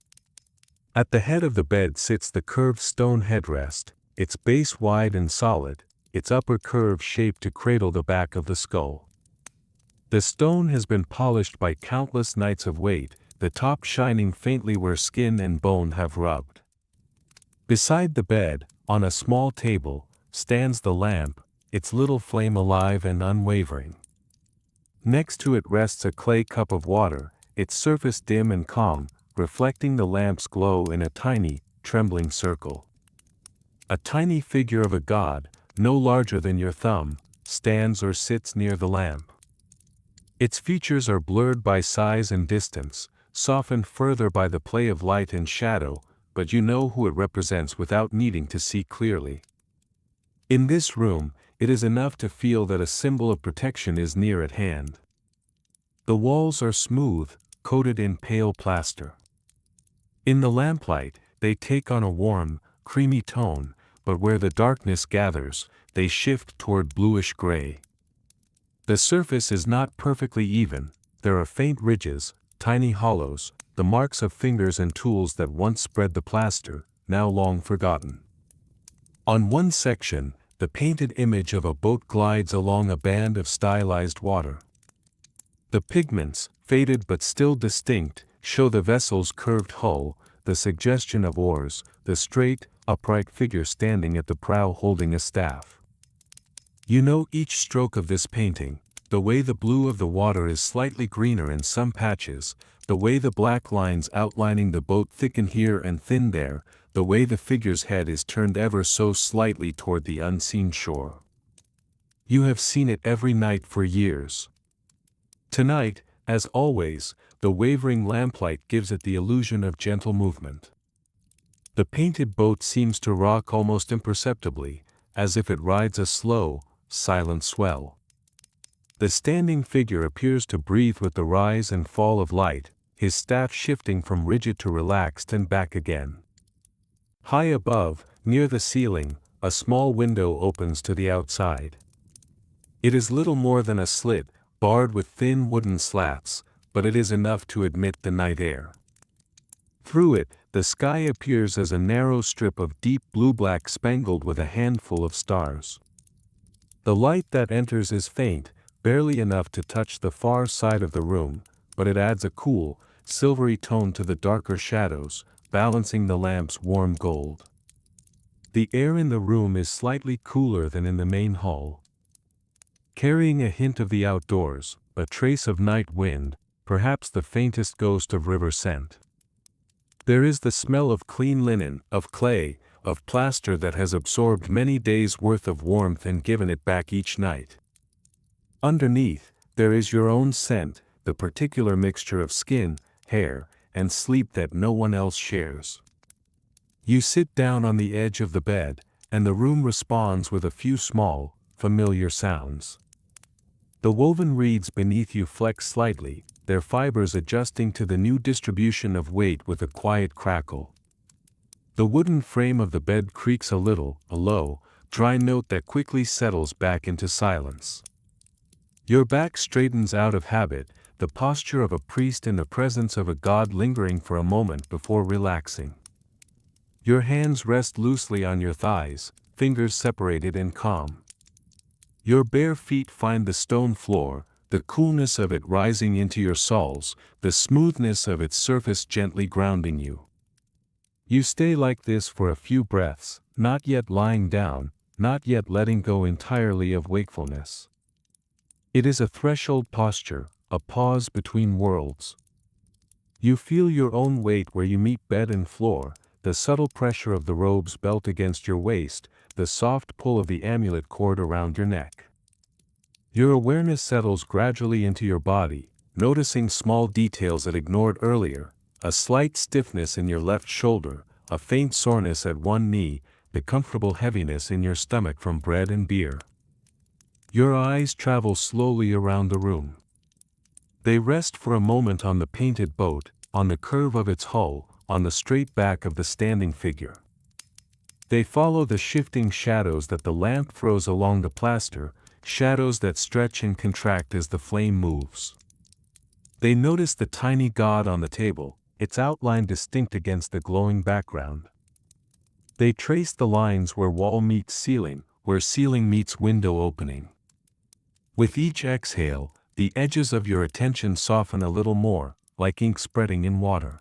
At the head of the bed sits the curved stone headrest, its base wide and solid, its upper curve shaped to cradle the back of the skull. The stone has been polished by countless nights of wait, the top shining faintly where skin and bone have rubbed. Beside the bed, on a small table, stands the lamp, its little flame alive and unwavering. Next to it rests a clay cup of water, its surface dim and calm, reflecting the lamp's glow in a tiny, trembling circle. A tiny figure of a god, no larger than your thumb, stands or sits near the lamp. Its features are blurred by size and distance, softened further by the play of light and shadow, but you know who it represents without needing to see clearly. In this room, it is enough to feel that a symbol of protection is near at hand. The walls are smooth, coated in pale plaster. In the lamplight, they take on a warm, creamy tone, but where the darkness gathers, they shift toward bluish gray. The surface is not perfectly even, there are faint ridges, tiny hollows, the marks of fingers and tools that once spread the plaster, now long forgotten. On one section, the painted image of a boat glides along a band of stylized water. The pigments, faded but still distinct, show the vessel's curved hull, the suggestion of oars, the straight, upright figure standing at the prow holding a staff. You know each stroke of this painting, the way the blue of the water is slightly greener in some patches, the way the black lines outlining the boat thicken here and thin there, the way the figure's head is turned ever so slightly toward the unseen shore. You have seen it every night for years. Tonight, as always, the wavering lamplight gives it the illusion of gentle movement. The painted boat seems to rock almost imperceptibly, as if it rides a slow, silent swell. The standing figure appears to breathe with the rise and fall of light, his staff shifting from rigid to relaxed and back again. High above, near the ceiling, a small window opens to the outside. It is little more than a slit, barred with thin wooden slats, but it is enough to admit the night air. Through it, the sky appears as a narrow strip of deep blue-black spangled with a handful of stars. The light that enters is faint, barely enough to touch the far side of the room, but it adds a cool, silvery tone to the darker shadows, balancing the lamp's warm gold. The air in the room is slightly cooler than in the main hall. Carrying a hint of the outdoors, a trace of night wind, perhaps the faintest ghost of river scent. There is the smell of clean linen, of clay, of plaster that has absorbed many days' worth of warmth and given it back each night. Underneath, there is your own scent, the particular mixture of skin, hair, and sleep that no one else shares. You sit down on the edge of the bed, and the room responds with a few small, familiar sounds. The woven reeds beneath you flex slightly, their fibers adjusting to the new distribution of weight with a quiet crackle. The wooden frame of the bed creaks a little, a low, dry note that quickly settles back into silence. Your back straightens out of habit, the posture of a priest in the presence of a god, lingering for a moment before relaxing. Your hands rest loosely on your thighs, fingers separated in calm. Your bare feet find the stone floor, the coolness of it rising into your soles, the smoothness of its surface gently grounding you. You stay like this for a few breaths, not yet lying down, not yet letting go entirely of wakefulness. It is a threshold posture, a pause between worlds. You feel your own weight where you meet bed and floor, the subtle pressure of the robe's belt against your waist, the soft pull of the amulet cord around your neck. Your awareness settles gradually into your body, noticing small details that ignored earlier, a slight stiffness in your left shoulder, a faint soreness at one knee, the comfortable heaviness in your stomach from bread and beer. Your eyes travel slowly around the room. They rest for a moment on the painted boat, on the curve of its hull, on the straight back of the standing figure. They follow the shifting shadows that the lamp throws along the plaster, shadows that stretch and contract as the flame moves. They notice the tiny god on the table, its outline distinct against the glowing background. They trace the lines where wall meets ceiling, where ceiling meets window opening. With each exhale, the edges of your attention soften a little more, like ink spreading in water.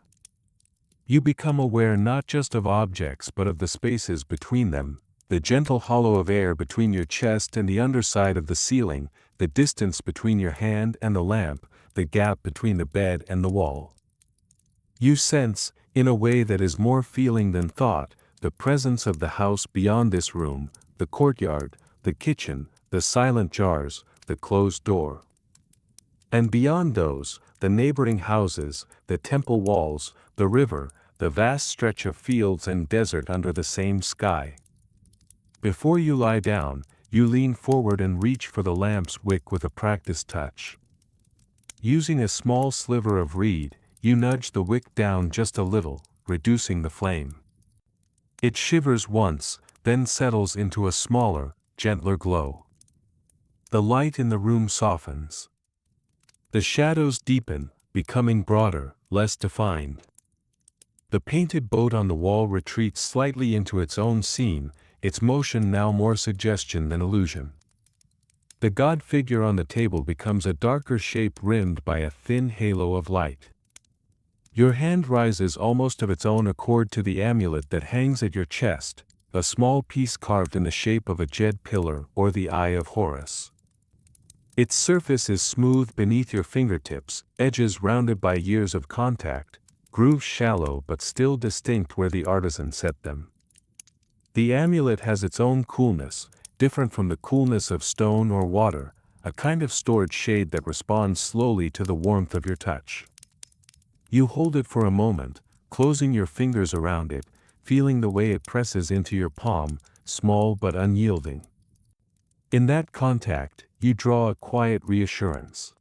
You become aware not just of objects but of the spaces between them, the gentle hollow of air between your chest and the underside of the ceiling, the distance between your hand and the lamp, the gap between the bed and the wall. You sense, in a way that is more feeling than thought, the presence of the house beyond this room, the courtyard, the kitchen, the silent jars, the closed door. And beyond those, the neighboring houses, the temple walls, the river, the vast stretch of fields and desert under the same sky. Before you lie down, you lean forward and reach for the lamp's wick with a practiced touch. Using a small sliver of reed, you nudge the wick down just a little, reducing the flame. It shivers once, then settles into a smaller, gentler glow. The light in the room softens. The shadows deepen, becoming broader, less defined. The painted boat on the wall retreats slightly into its own scene, its motion now more suggestion than illusion. The god figure on the table becomes a darker shape rimmed by a thin halo of light. Your hand rises almost of its own accord to the amulet that hangs at your chest, a small piece carved in the shape of a jade pillar or the Eye of Horus. Its surface is smooth beneath your fingertips, edges rounded by years of contact, grooves shallow but still distinct where the artisan set them. The amulet has its own coolness, different from the coolness of stone or water, a kind of stored shade that responds slowly to the warmth of your touch. You hold it for a moment, closing your fingers around it, feeling the way it presses into your palm, small but unyielding. In that contact, you draw a quiet reassurance.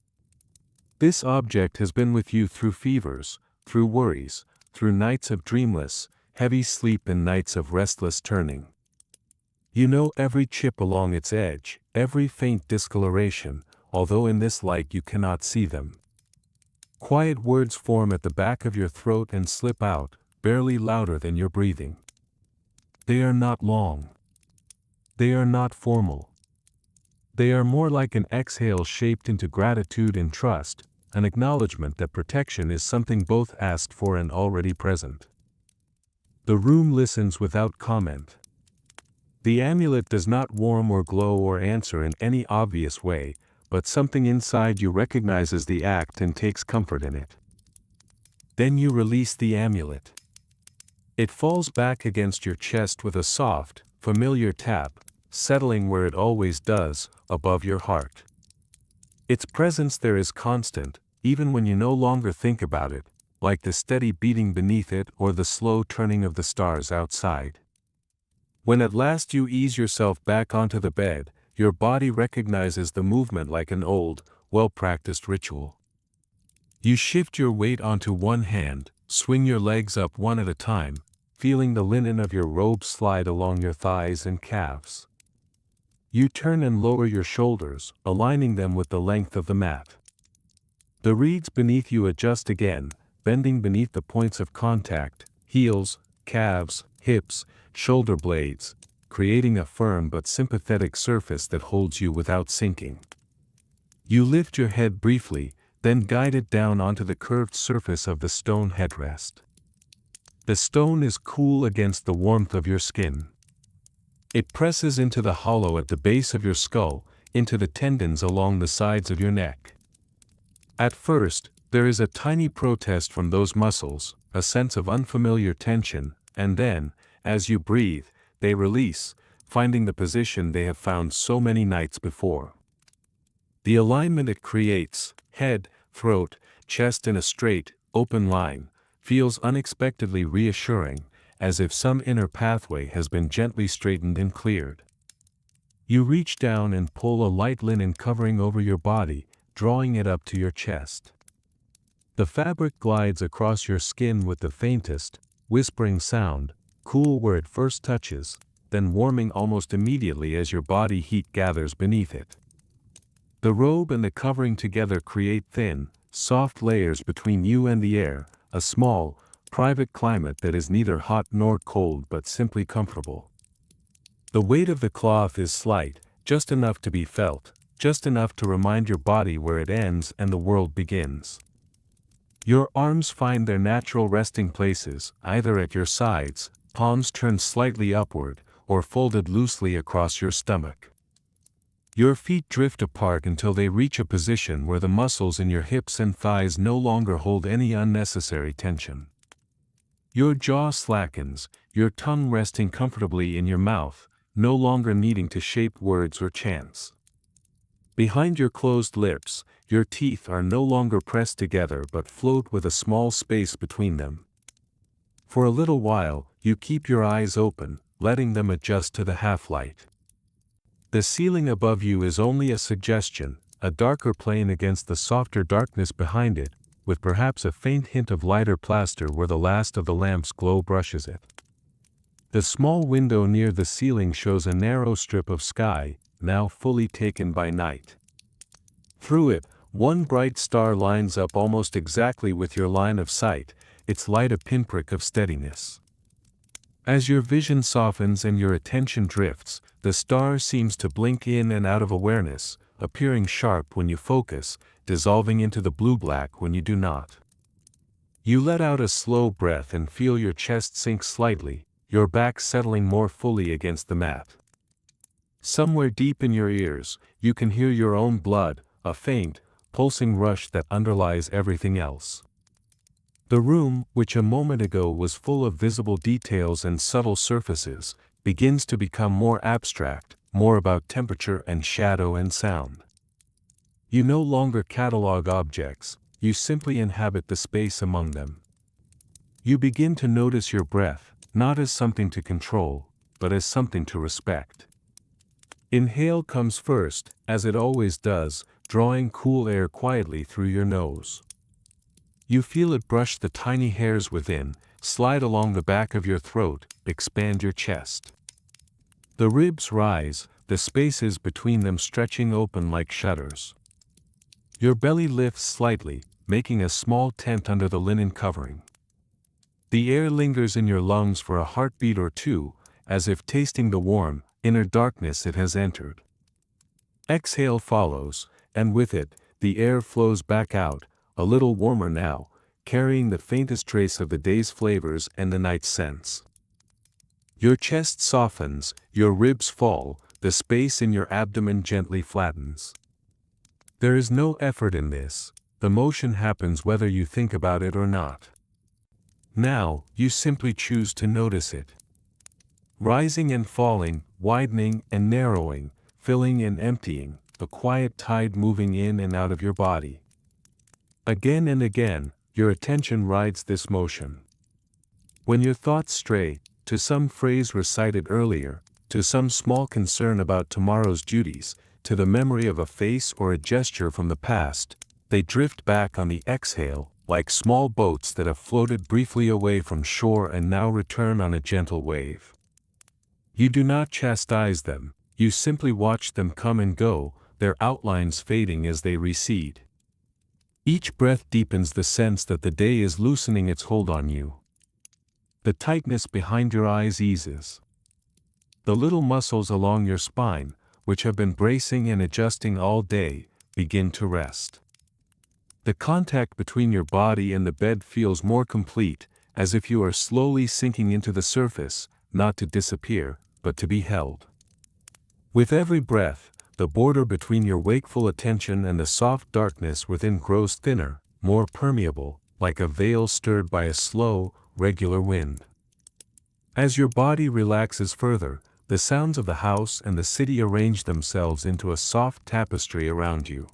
This object has been with you through fevers, through worries, through nights of dreamless, heavy sleep and nights of restless turning. You know every chip along its edge, every faint discoloration, although in this light you cannot see them. Quiet words form at the back of your throat and slip out, barely louder than your breathing. They are not long. They are not formal. They are more like an exhale shaped into gratitude and trust, an acknowledgement that protection is something both asked for and already present. The room listens without comment. The amulet does not warm or glow or answer in any obvious way, but something inside you recognizes the act and takes comfort in it. Then you release the amulet. It falls back against your chest with a soft, familiar tap, settling where it always does, above your heart. Its presence there is constant, even when you no longer think about it, like the steady beating beneath it or the slow turning of the stars outside. When at last you ease yourself back onto the bed, your body recognizes the movement like an old, well-practiced ritual. You shift your weight onto one hand, swing your legs up one at a time, feeling the linen of your robe slide along your thighs and calves. You turn and lower your shoulders, aligning them with the length of the mat. The reeds beneath you adjust again, bending beneath the points of contact, heels, calves, hips, shoulder blades, creating a firm but sympathetic surface that holds you without sinking. You lift your head briefly, then guide it down onto the curved surface of the stone headrest. The stone is cool against the warmth of your skin. It presses into the hollow at the base of your skull, into the tendons along the sides of your neck. At first, there is a tiny protest from those muscles, a sense of unfamiliar tension, and then, as you breathe, they release, finding the position they have found so many nights before. The alignment it creates, head, throat, chest in a straight, open line, feels unexpectedly reassuring, as if some inner pathway has been gently straightened and cleared. You reach down and pull a light linen covering over your body, drawing it up to your chest. The fabric glides across your skin with the faintest, whispering sound, cool where it first touches, then warming almost immediately as your body heat gathers beneath it. The robe and the covering together create thin, soft layers between you and the air, a small, private climate that is neither hot nor cold but simply comfortable. The weight of the cloth is slight, just enough to be felt, just enough to remind your body where it ends and the world begins. Your arms find their natural resting places, either at your sides, palms turned slightly upward, or folded loosely across your stomach. Your feet drift apart until they reach a position where the muscles in your hips and thighs no longer hold any unnecessary tension. Your jaw slackens, your tongue resting comfortably in your mouth, no longer needing to shape words or chants. Behind your closed lips, your teeth are no longer pressed together but float with a small space between them. For a little while, you keep your eyes open, letting them adjust to the half-light. The ceiling above you is only a suggestion, a darker plane against the softer darkness behind it, with perhaps a faint hint of lighter plaster where the last of the lamp's glow brushes it. The small window near the ceiling shows a narrow strip of sky, now fully taken by night. Through it, one bright star lines up almost exactly with your line of sight, its light a pinprick of steadiness. As your vision softens and your attention drifts, the star seems to blink in and out of awareness, appearing sharp when you focus, dissolving into the blue-black when you do not. You let out a slow breath and feel your chest sink slightly, your back settling more fully against the mat. Somewhere deep in your ears, you can hear your own blood, a faint, pulsing rush that underlies everything else. The room, which a moment ago was full of visible details and subtle surfaces, begins to become more abstract, more about temperature and shadow and sound. You no longer catalog objects, you simply inhabit the space among them. You begin to notice your breath, not as something to control, but as something to respect. Inhale comes first, as it always does, drawing cool air quietly through your nose. You feel it brush the tiny hairs within, slide along the back of your throat, expand your chest. The ribs rise, the spaces between them stretching open like shutters. Your belly lifts slightly, making a small tent under the linen covering. The air lingers in your lungs for a heartbeat or two, as if tasting the warm, inner darkness it has entered. Exhale follows, and with it, the air flows back out, a little warmer now, carrying the faintest trace of the day's flavors and the night's scents. Your chest softens, your ribs fall, the space in your abdomen gently flattens. There is no effort in this, the motion happens whether you think about it or not. Now, you simply choose to notice it. Rising and falling, widening and narrowing, filling and emptying, the quiet tide moving in and out of your body. Again and again, your attention rides this motion. When your thoughts stray, to some phrase recited earlier, to some small concern about tomorrow's duties, to the memory of a face or a gesture from the past, they drift back on the exhale, like small boats that have floated briefly away from shore and now return on a gentle wave. You do not chastise them, you simply watch them come and go, their outlines fading as they recede. Each breath deepens the sense that the day is loosening its hold on you. The tightness behind your eyes eases. The little muscles along your spine, which have been bracing and adjusting all day, begin to rest. The contact between your body and the bed feels more complete, as if you are slowly sinking into the surface, not to disappear, but to be held. With every breath, the border between your wakeful attention and the soft darkness within grows thinner, more permeable, like a veil stirred by a slow, regular wind. As your body relaxes further, the sounds of the house and the city arrange themselves into a soft tapestry around you.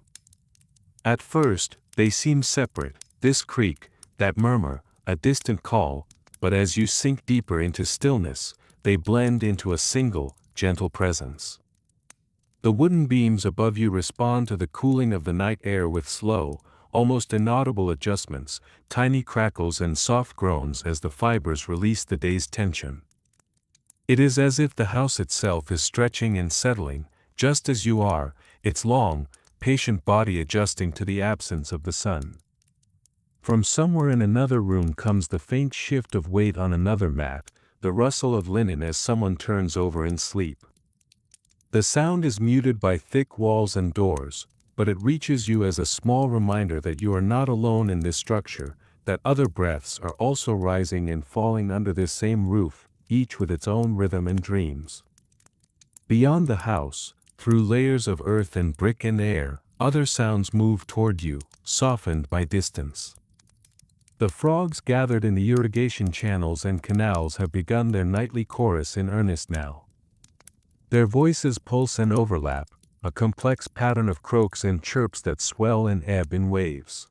At first, they seem separate, this creak, that murmur, a distant call, but as you sink deeper into stillness, they blend into a single, gentle presence. The wooden beams above you respond to the cooling of the night air with slow, almost inaudible adjustments, tiny crackles and soft groans as the fibers release the day's tension. It is as if the house itself is stretching and settling, just as you are, its long, patient body adjusting to the absence of the sun. From somewhere in another room comes the faint shift of weight on another mat, the rustle of linen as someone turns over in sleep. The sound is muted by thick walls and doors, but it reaches you as a small reminder that you are not alone in this structure, that other breaths are also rising and falling under this same roof, each with its own rhythm and dreams. Beyond the house, through layers of earth and brick and air, other sounds move toward you, softened by distance. The frogs gathered in the irrigation channels and canals have begun their nightly chorus in earnest now. Their voices pulse and overlap, a complex pattern of croaks and chirps that swell and ebb in waves.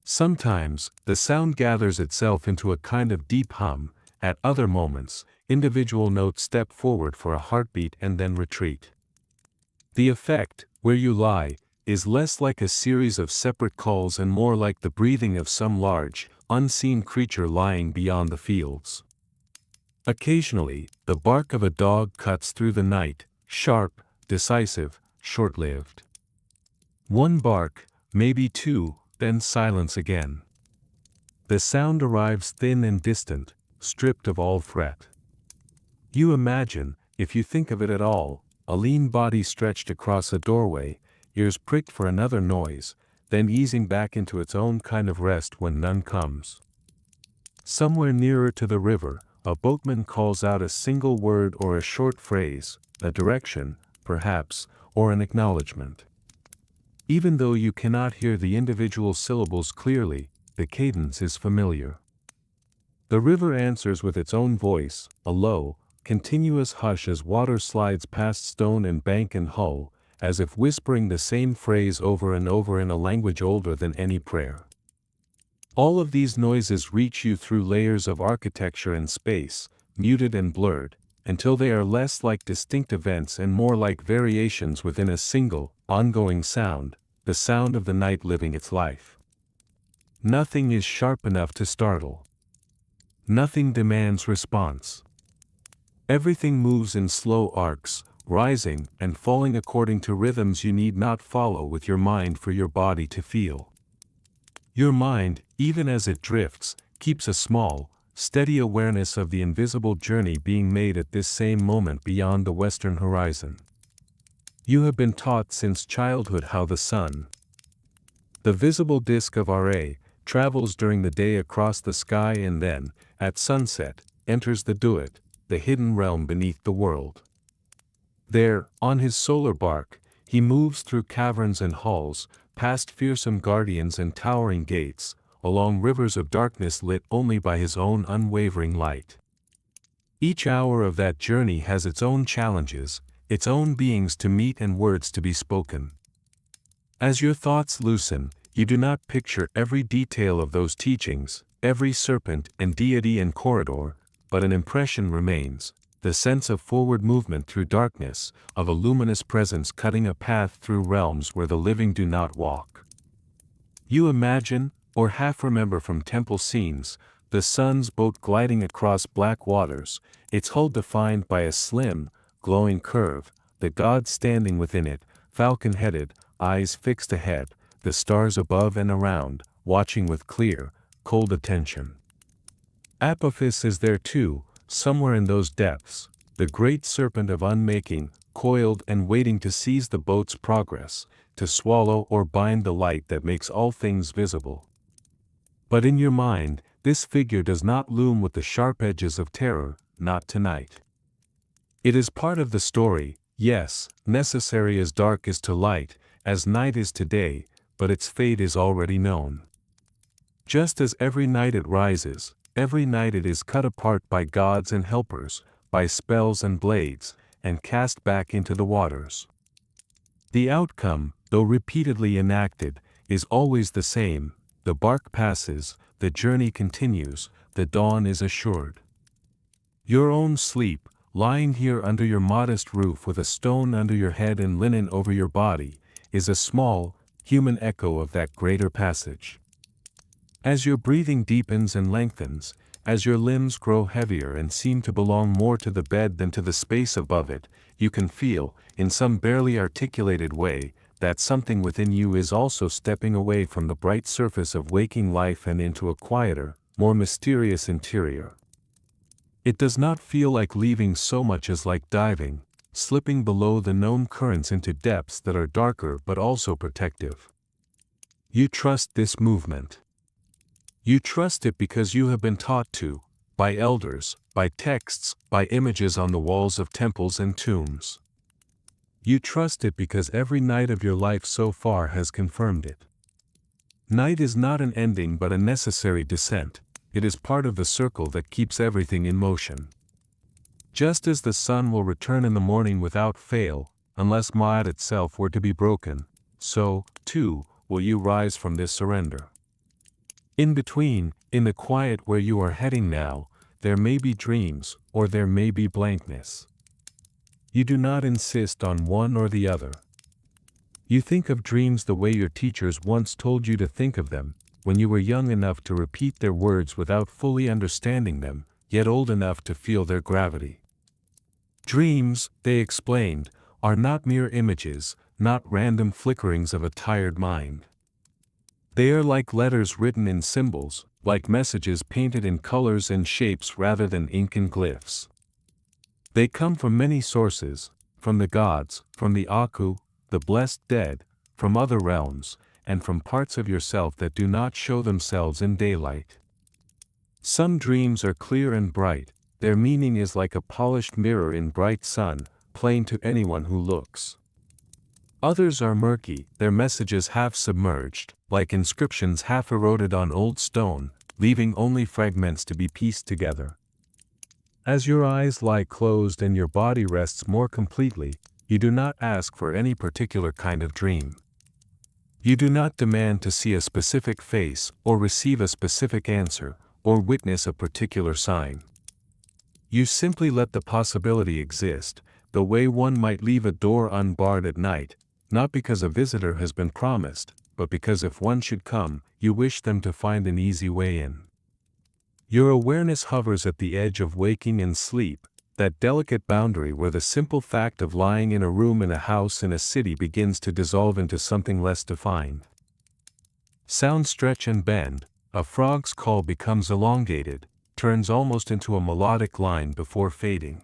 Sometimes, the sound gathers itself into a kind of deep hum. At other moments, individual notes step forward for a heartbeat and then retreat. The effect, where you lie, is less like a series of separate calls and more like the breathing of some large, unseen creature lying beyond the fields. Occasionally, the bark of a dog cuts through the night, sharp, decisive, short-lived. One bark, maybe two, then silence again. The sound arrives thin and distant, stripped of all threat. You imagine, if you think of it at all, a lean body stretched across a doorway, ears pricked for another noise, then easing back into its own kind of rest when none comes. Somewhere nearer to the river, a boatman calls out a single word or a short phrase, a direction, perhaps, or an acknowledgement. Even though you cannot hear the individual syllables clearly, the cadence is familiar. The river answers with its own voice, a low, continuous hush as water slides past stone and bank and hull, as if whispering the same phrase over and over in a language older than any prayer. All of these noises reach you through layers of architecture and space, muted and blurred, until they are less like distinct events and more like variations within a single, ongoing sound, the sound of the night living its life. Nothing is sharp enough to startle. Nothing demands response. Everything moves in slow arcs, rising and falling according to rhythms you need not follow with your mind for your body to feel. Your mind, even as it drifts, keeps a small, steady awareness of the invisible journey being made at this same moment beyond the western horizon. You have been taught since childhood how the sun, the visible disk of Ra, travels during the day across the sky and then, at sunset, enters the Duat, the hidden realm beneath the world. There, on his solar bark, he moves through caverns and halls, past fearsome guardians and towering gates, along rivers of darkness lit only by his own unwavering light. Each hour of that journey has its own challenges, its own beings to meet and words to be spoken. As your thoughts loosen, you do not picture every detail of those teachings, every serpent and deity and corridor, but an impression remains, the sense of forward movement through darkness, of a luminous presence cutting a path through realms where the living do not walk. You imagine, or half remember from temple scenes, the sun's boat gliding across black waters, its hull defined by a slim, glowing curve, the god standing within it, falcon-headed, eyes fixed ahead, the stars above and around, watching with clear, cold attention. Apophis is there too, somewhere in those depths, the great serpent of unmaking, coiled and waiting to seize the boat's progress, to swallow or bind the light that makes all things visible. But in your mind, this figure does not loom with the sharp edges of terror, not tonight. It is part of the story, yes, necessary as dark is to light, as night is to day, but its fate is already known. Just as every night it rises, every night it is cut apart by gods and helpers, by spells and blades, and cast back into the waters. The outcome, though repeatedly enacted, is always the same: the bark passes, the journey continues, the dawn is assured. Your own sleep, lying here under your modest roof with a stone under your head and linen over your body, is a small, human echo of that greater passage. As your breathing deepens and lengthens, as your limbs grow heavier and seem to belong more to the bed than to the space above it, you can feel, in some barely articulated way, that something within you is also stepping away from the bright surface of waking life and into a quieter, more mysterious interior. It does not feel like leaving so much as like diving, slipping below the known currents into depths that are darker but also protective. You trust this movement. You trust it because you have been taught to, by elders, by texts, by images on the walls of temples and tombs. You trust it because every night of your life so far has confirmed it. Night is not an ending but a necessary descent. It is part of the circle that keeps everything in motion. Just as the sun will return in the morning without fail, unless Ma'at itself were to be broken, so, too, will you rise from this surrender. In between, in the quiet where you are heading now, there may be dreams, or there may be blankness. You do not insist on one or the other. You think of dreams the way your teachers once told you to think of them, when you were young enough to repeat their words without fully understanding them, yet old enough to feel their gravity. Dreams, they explained, are not mere images, not random flickerings of a tired mind. They are like letters written in symbols, like messages painted in colors and shapes rather than ink and glyphs. They come from many sources, from the gods, from the Aku, the blessed dead, from other realms, and from parts of yourself that do not show themselves in daylight. Some dreams are clear and bright, their meaning is like a polished mirror in bright sun, plain to anyone who looks. Others are murky, their messages half submerged, like inscriptions half eroded on old stone, leaving only fragments to be pieced together. As your eyes lie closed and your body rests more completely, you do not ask for any particular kind of dream. You do not demand to see a specific face, or receive a specific answer, or witness a particular sign. You simply let the possibility exist, the way one might leave a door unbarred at night, not because a visitor has been promised, but because if one should come, you wish them to find an easy way in. Your awareness hovers at the edge of waking and sleep, that delicate boundary where the simple fact of lying in a room in a house in a city begins to dissolve into something less defined. Sounds stretch and bend, a frog's call becomes elongated, turns almost into a melodic line before fading.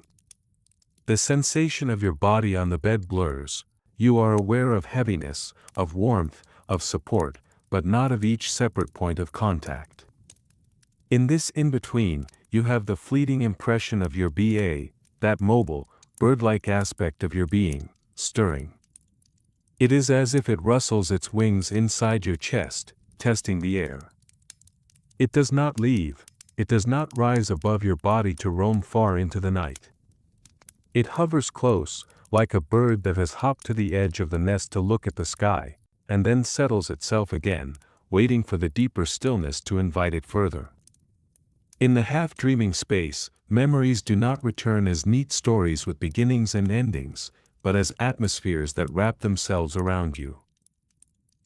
The sensation of your body on the bed blurs. You are aware of heaviness, of warmth, of support, but not of each separate point of contact. In this in-between, you have the fleeting impression of your BA, that mobile, bird-like aspect of your being, stirring. It is as if it rustles its wings inside your chest, testing the air. It does not leave, it does not rise above your body to roam far into the night. It hovers close, like a bird that has hopped to the edge of the nest to look at the sky, and then settles itself again, waiting for the deeper stillness to invite it further. In the half-dreaming space, memories do not return as neat stories with beginnings and endings, but as atmospheres that wrap themselves around you.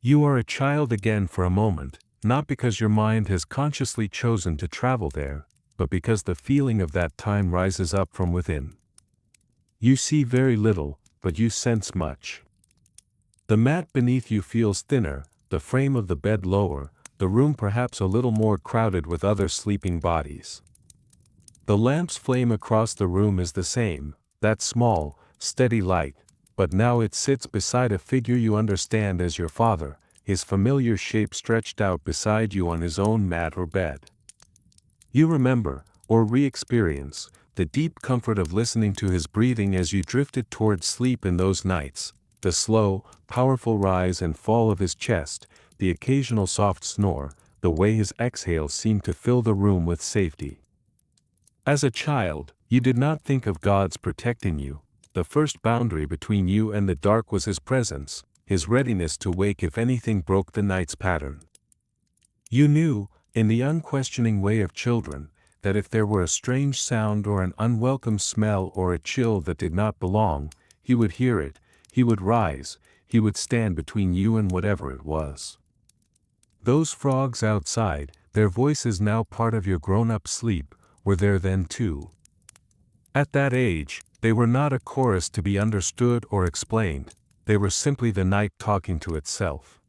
You are a child again for a moment, not because your mind has consciously chosen to travel there, but because the feeling of that time rises up from within. You see very little, but you sense much. The mat beneath you feels thinner, the frame of the bed lower, the room perhaps a little more crowded with other sleeping bodies. The lamp's flame across the room is the same, that small, steady light, but now it sits beside a figure you understand as your father, his familiar shape stretched out beside you on his own mat or bed. You remember, or re-experience, the deep comfort of listening to his breathing as you drifted towards sleep in those nights, the slow, powerful rise and fall of his chest, the occasional soft snore, the way his exhales seemed to fill the room with safety. As a child, you did not think of God's protecting you. The first boundary between you and the dark was his presence, his readiness to wake if anything broke the night's pattern. You knew, in the unquestioning way of children, that if there were a strange sound or an unwelcome smell or a chill that did not belong, he would hear it, he would rise, he would stand between you and whatever it was. Those frogs outside, their voices now part of your grown-up sleep, were there then too. At that age, they were not a chorus to be understood or explained, they were simply the night talking to itself.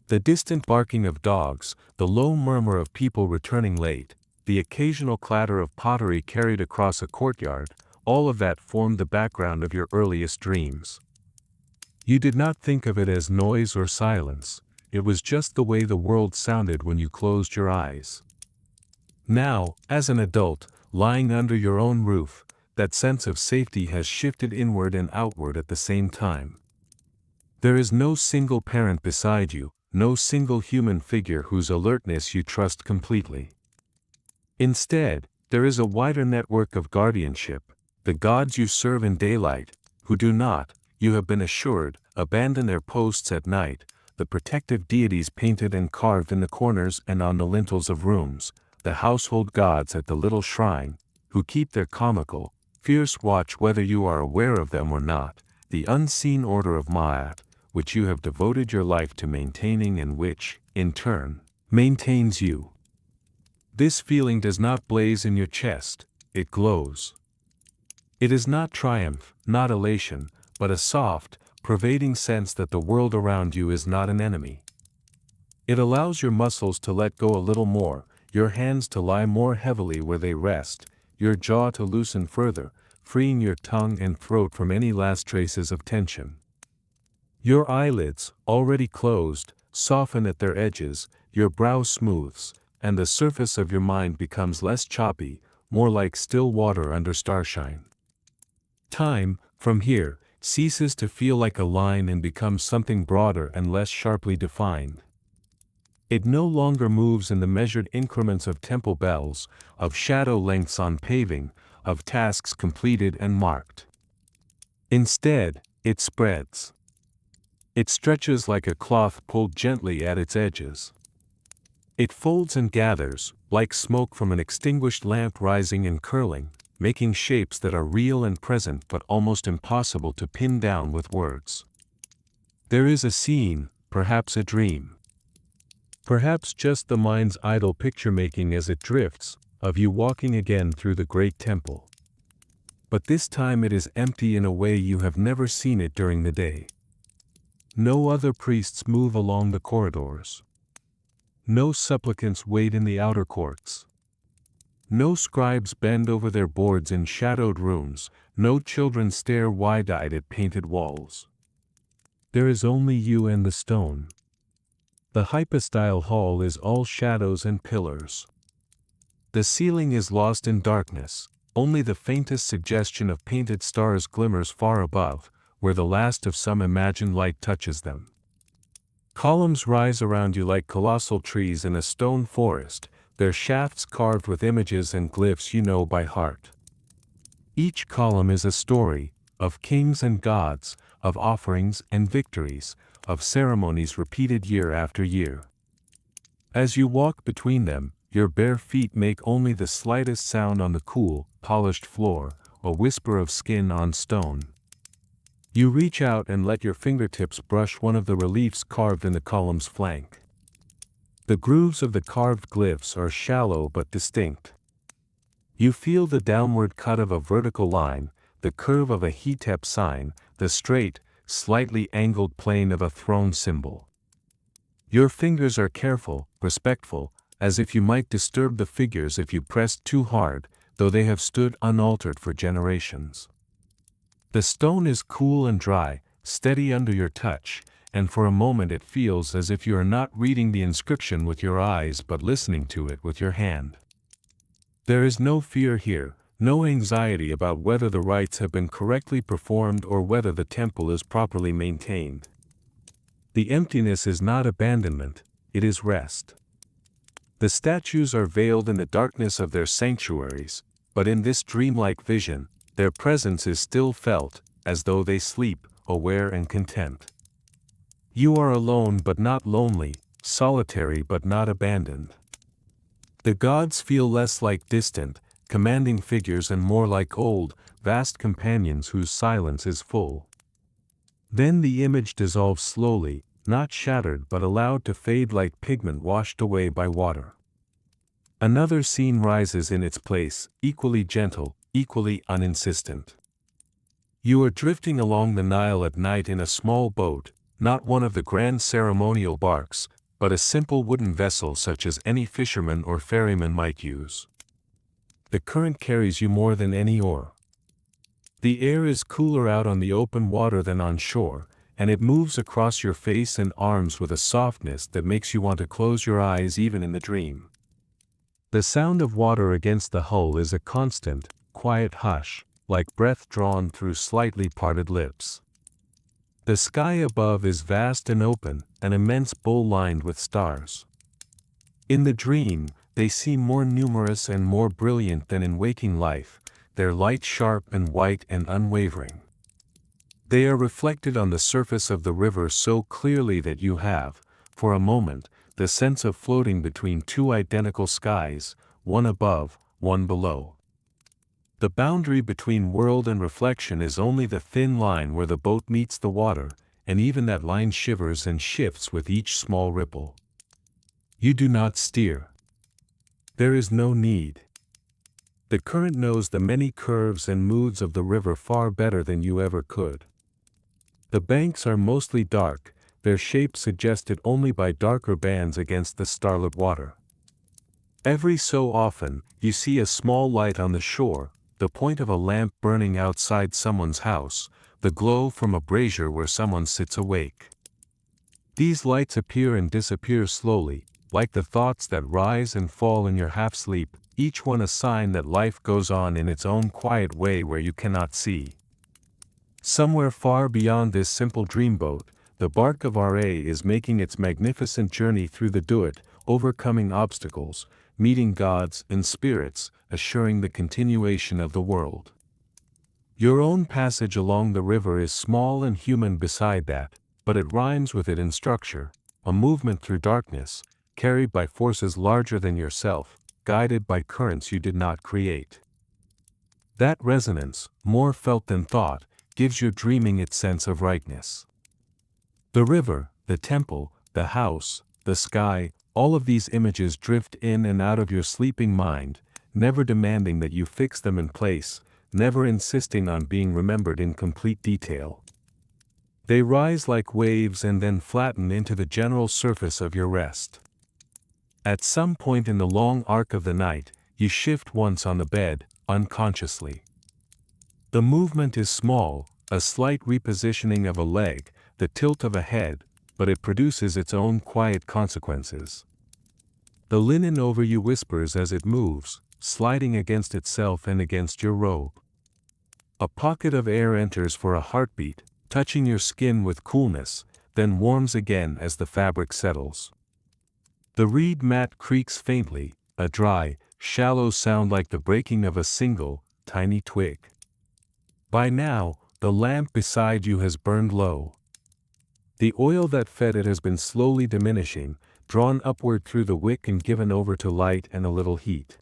The distant barking of dogs, the low murmur of people returning late, the occasional clatter of pottery carried across a courtyard, all of that formed the background of your earliest dreams. You did not think of it as noise or silence, it was just the way the world sounded when you closed your eyes. Now, as an adult, lying under your own roof, that sense of safety has shifted inward and outward at the same time. There is no single parent beside you, no single human figure whose alertness you trust completely. Instead, there is a wider network of guardianship, the gods you serve in daylight, who do not, you have been assured, abandon their posts at night, the protective deities painted and carved in the corners and on the lintels of rooms, the household gods at the little shrine, who keep their comical, fierce watch whether you are aware of them or not, the unseen order of Ma'at, which you have devoted your life to maintaining and which, in turn, maintains you. This feeling does not blaze in your chest, it glows. It is not triumph, not elation, but a soft, pervading sense that the world around you is not an enemy. It allows your muscles to let go a little more, your hands to lie more heavily where they rest, your jaw to loosen further, freeing your tongue and throat from any last traces of tension. Your eyelids, already closed, soften at their edges, your brow smooths, and the surface of your mind becomes less choppy, more like still water under starshine. Time, from here, ceases to feel like a line and becomes something broader and less sharply defined. It no longer moves in the measured increments of temple bells, of shadow lengths on paving, of tasks completed and marked. Instead, it spreads. It stretches like a cloth pulled gently at its edges. It folds and gathers, like smoke from an extinguished lamp rising and curling, making shapes that are real and present but almost impossible to pin down with words. There is a scene, perhaps a dream. Perhaps just the mind's idle picture-making as it drifts, of you walking again through the great temple. But this time it is empty in a way you have never seen it during the day. No other priests move along the corridors. No supplicants wait in the outer courts. No scribes bend over their boards in shadowed rooms, no children stare wide-eyed at painted walls. There is only you and the stone. The hypostyle hall is all shadows and pillars. The ceiling is lost in darkness, only the faintest suggestion of painted stars glimmers far above, where the last of some imagined light touches them. Columns rise around you like colossal trees in a stone forest, their shafts carved with images and glyphs you know by heart. Each column is a story, of kings and gods, of offerings and victories, of ceremonies repeated year after year. As you walk between them, your bare feet make only the slightest sound on the cool, polished floor, a whisper of skin on stone. You reach out and let your fingertips brush one of the reliefs carved in the column's flank. The grooves of the carved glyphs are shallow but distinct. You feel the downward cut of a vertical line, the curve of a hetep sign, the straight, slightly angled plane of a throne symbol. Your fingers are careful, respectful, as if you might disturb the figures if you pressed too hard, though they have stood unaltered for generations. The stone is cool and dry, steady under your touch, and for a moment it feels as if you are not reading the inscription with your eyes but listening to it with your hand. There is no fear here, no anxiety about whether the rites have been correctly performed or whether the temple is properly maintained. The emptiness is not abandonment, it is rest. The statues are veiled in the darkness of their sanctuaries, but in this dreamlike vision, their presence is still felt, as though they sleep, aware and content. You are alone but not lonely, solitary but not abandoned. The gods feel less like distant, commanding figures and more like old, vast companions whose silence is full. Then the image dissolves slowly, not shattered but allowed to fade like pigment washed away by water. Another scene rises in its place, equally gentle, equally uninsistent. You are drifting along the Nile at night in a small boat, not one of the grand ceremonial barks, but a simple wooden vessel such as any fisherman or ferryman might use. The current carries you more than any oar. The air is cooler out on the open water than on shore, and it moves across your face and arms with a softness that makes you want to close your eyes even in the dream. The sound of water against the hull is a constant, quiet hush, like breath drawn through slightly parted lips. The sky above is vast and open, an immense bowl lined with stars. In the dream, they seem more numerous and more brilliant than in waking life, their light sharp and white and unwavering. They are reflected on the surface of the river so clearly that you have, for a moment, the sense of floating between two identical skies, one above, one below. The boundary between world and reflection is only the thin line where the boat meets the water, and even that line shivers and shifts with each small ripple. You do not steer. There is no need. The current knows the many curves and moods of the river far better than you ever could. The banks are mostly dark, their shape suggested only by darker bands against the starlit water. Every so often, you see a small light on the shore, the point of a lamp burning outside someone's house, the glow from a brazier where someone sits awake. These lights appear and disappear slowly, like the thoughts that rise and fall in your half-sleep, each one a sign that life goes on in its own quiet way where you cannot see. Somewhere far beyond this simple dreamboat, the bark of Ra is making its magnificent journey through the Duat, overcoming obstacles, meeting gods and spirits, assuring the continuation of the world. Your own passage along the river is small and human beside that, but it rhymes with it in structure, a movement through darkness, carried by forces larger than yourself, guided by currents you did not create. That resonance, more felt than thought, gives your dreaming its sense of rightness. The river, the temple, the house, the sky, all of these images drift in and out of your sleeping mind, never demanding that you fix them in place, never insisting on being remembered in complete detail. They rise like waves and then flatten into the general surface of your rest. At some point in the long arc of the night, you shift once on the bed, unconsciously. The movement is small, a slight repositioning of a leg, the tilt of a head, but it produces its own quiet consequences. The linen over you whispers as it moves, sliding against itself and against your robe. A pocket of air enters for a heartbeat, touching your skin with coolness, then warms again as the fabric settles. The reed mat creaks faintly, a dry, shallow sound like the breaking of a single, tiny twig. By now, the lamp beside you has burned low. The oil that fed it has been slowly diminishing, drawn upward through the wick and given over to light and a little heat.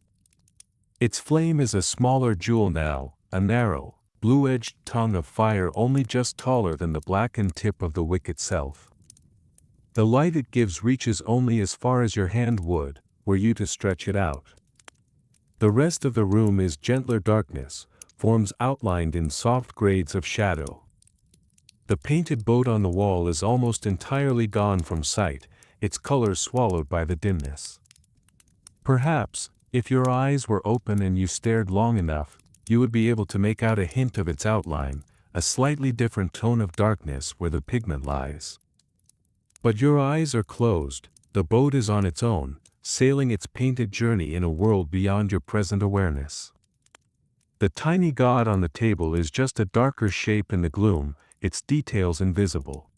Its flame is a smaller jewel now, a narrow, blue-edged tongue of fire only just taller than the blackened tip of the wick itself. The light it gives reaches only as far as your hand would, were you to stretch it out. The rest of the room is gentler darkness, forms outlined in soft grades of shadow. The painted boat on the wall is almost entirely gone from sight, its color swallowed by the dimness. Perhaps, if your eyes were open and you stared long enough, you would be able to make out a hint of its outline, a slightly different tone of darkness where the pigment lies. But your eyes are closed, the boat is on its own, sailing its painted journey in a world beyond your present awareness. The tiny god on the table is just a darker shape in the gloom, its details invisible.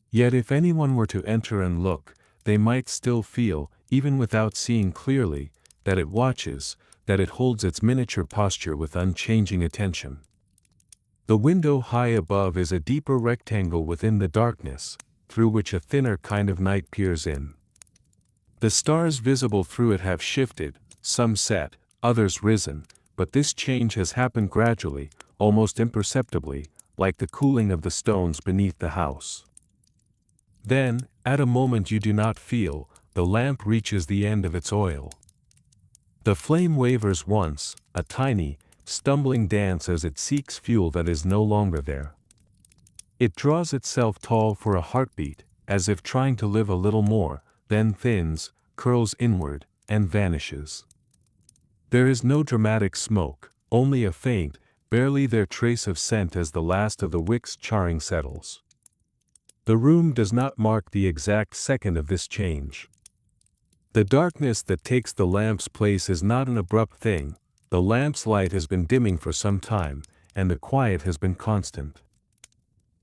Yet if anyone were to enter and look, they might still feel, even without seeing clearly, that it watches, that it holds its miniature posture with unchanging attention. The window high above is a deeper rectangle within the darkness, through which a thinner kind of night peers in. The stars visible through it have shifted, some set, others risen, but this change has happened gradually, almost imperceptibly, like the cooling of the stones beneath the house. Then, at a moment you do not feel, the lamp reaches the end of its oil. The flame wavers once, a tiny, stumbling dance as it seeks fuel that is no longer there. It draws itself tall for a heartbeat, as if trying to live a little more, then thins, curls inward, and vanishes. There is no dramatic smoke, only a faint, barely there trace of scent as the last of the wick's charring settles. The room does not mark the exact second of this change. The darkness that takes the lamp's place is not an abrupt thing, the lamp's light has been dimming for some time, and the quiet has been constant.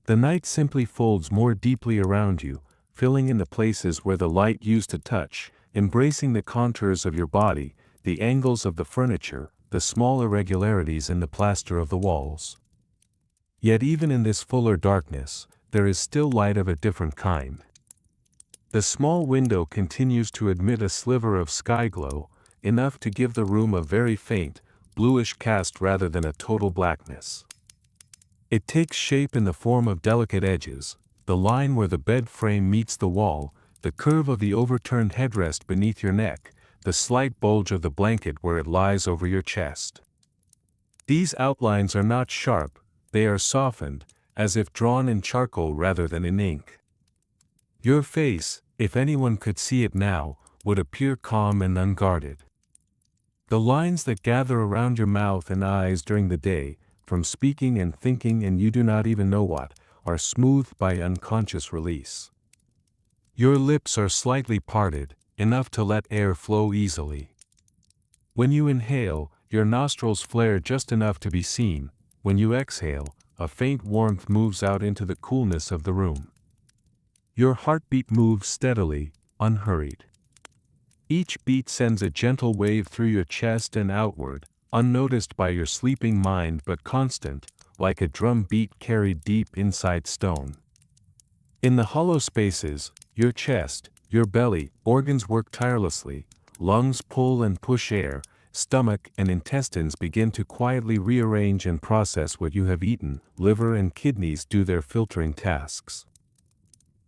The night simply folds more deeply around you, filling in the places where the light used to touch, embracing the contours of your body, the angles of the furniture, the small irregularities in the plaster of the walls. Yet even in this fuller darkness, there is still light of a different kind. The small window continues to admit a sliver of sky glow, enough to give the room a very faint, bluish cast rather than a total blackness. It takes shape in the form of delicate edges, the line where the bed frame meets the wall, the curve of the overturned headrest beneath your neck, the slight bulge of the blanket where it lies over your chest. These outlines are not sharp, they are softened, as if drawn in charcoal rather than in ink. Your face, if anyone could see it now, would appear calm and unguarded. The lines that gather around your mouth and eyes during the day, from speaking and thinking and you do not even know what, are smoothed by unconscious release. Your lips are slightly parted, enough to let air flow easily. When you inhale, your nostrils flare just enough to be seen. When you exhale, a faint warmth moves out into the coolness of the room. Your heartbeat moves steadily, unhurried. Each beat sends a gentle wave through your chest and outward, unnoticed by your sleeping mind but constant, like a drum beat carried deep inside stone. In the hollow spaces, your chest, your belly, organs work tirelessly, lungs pull and push air, stomach and intestines begin to quietly rearrange and process what you have eaten, liver and kidneys do their filtering tasks.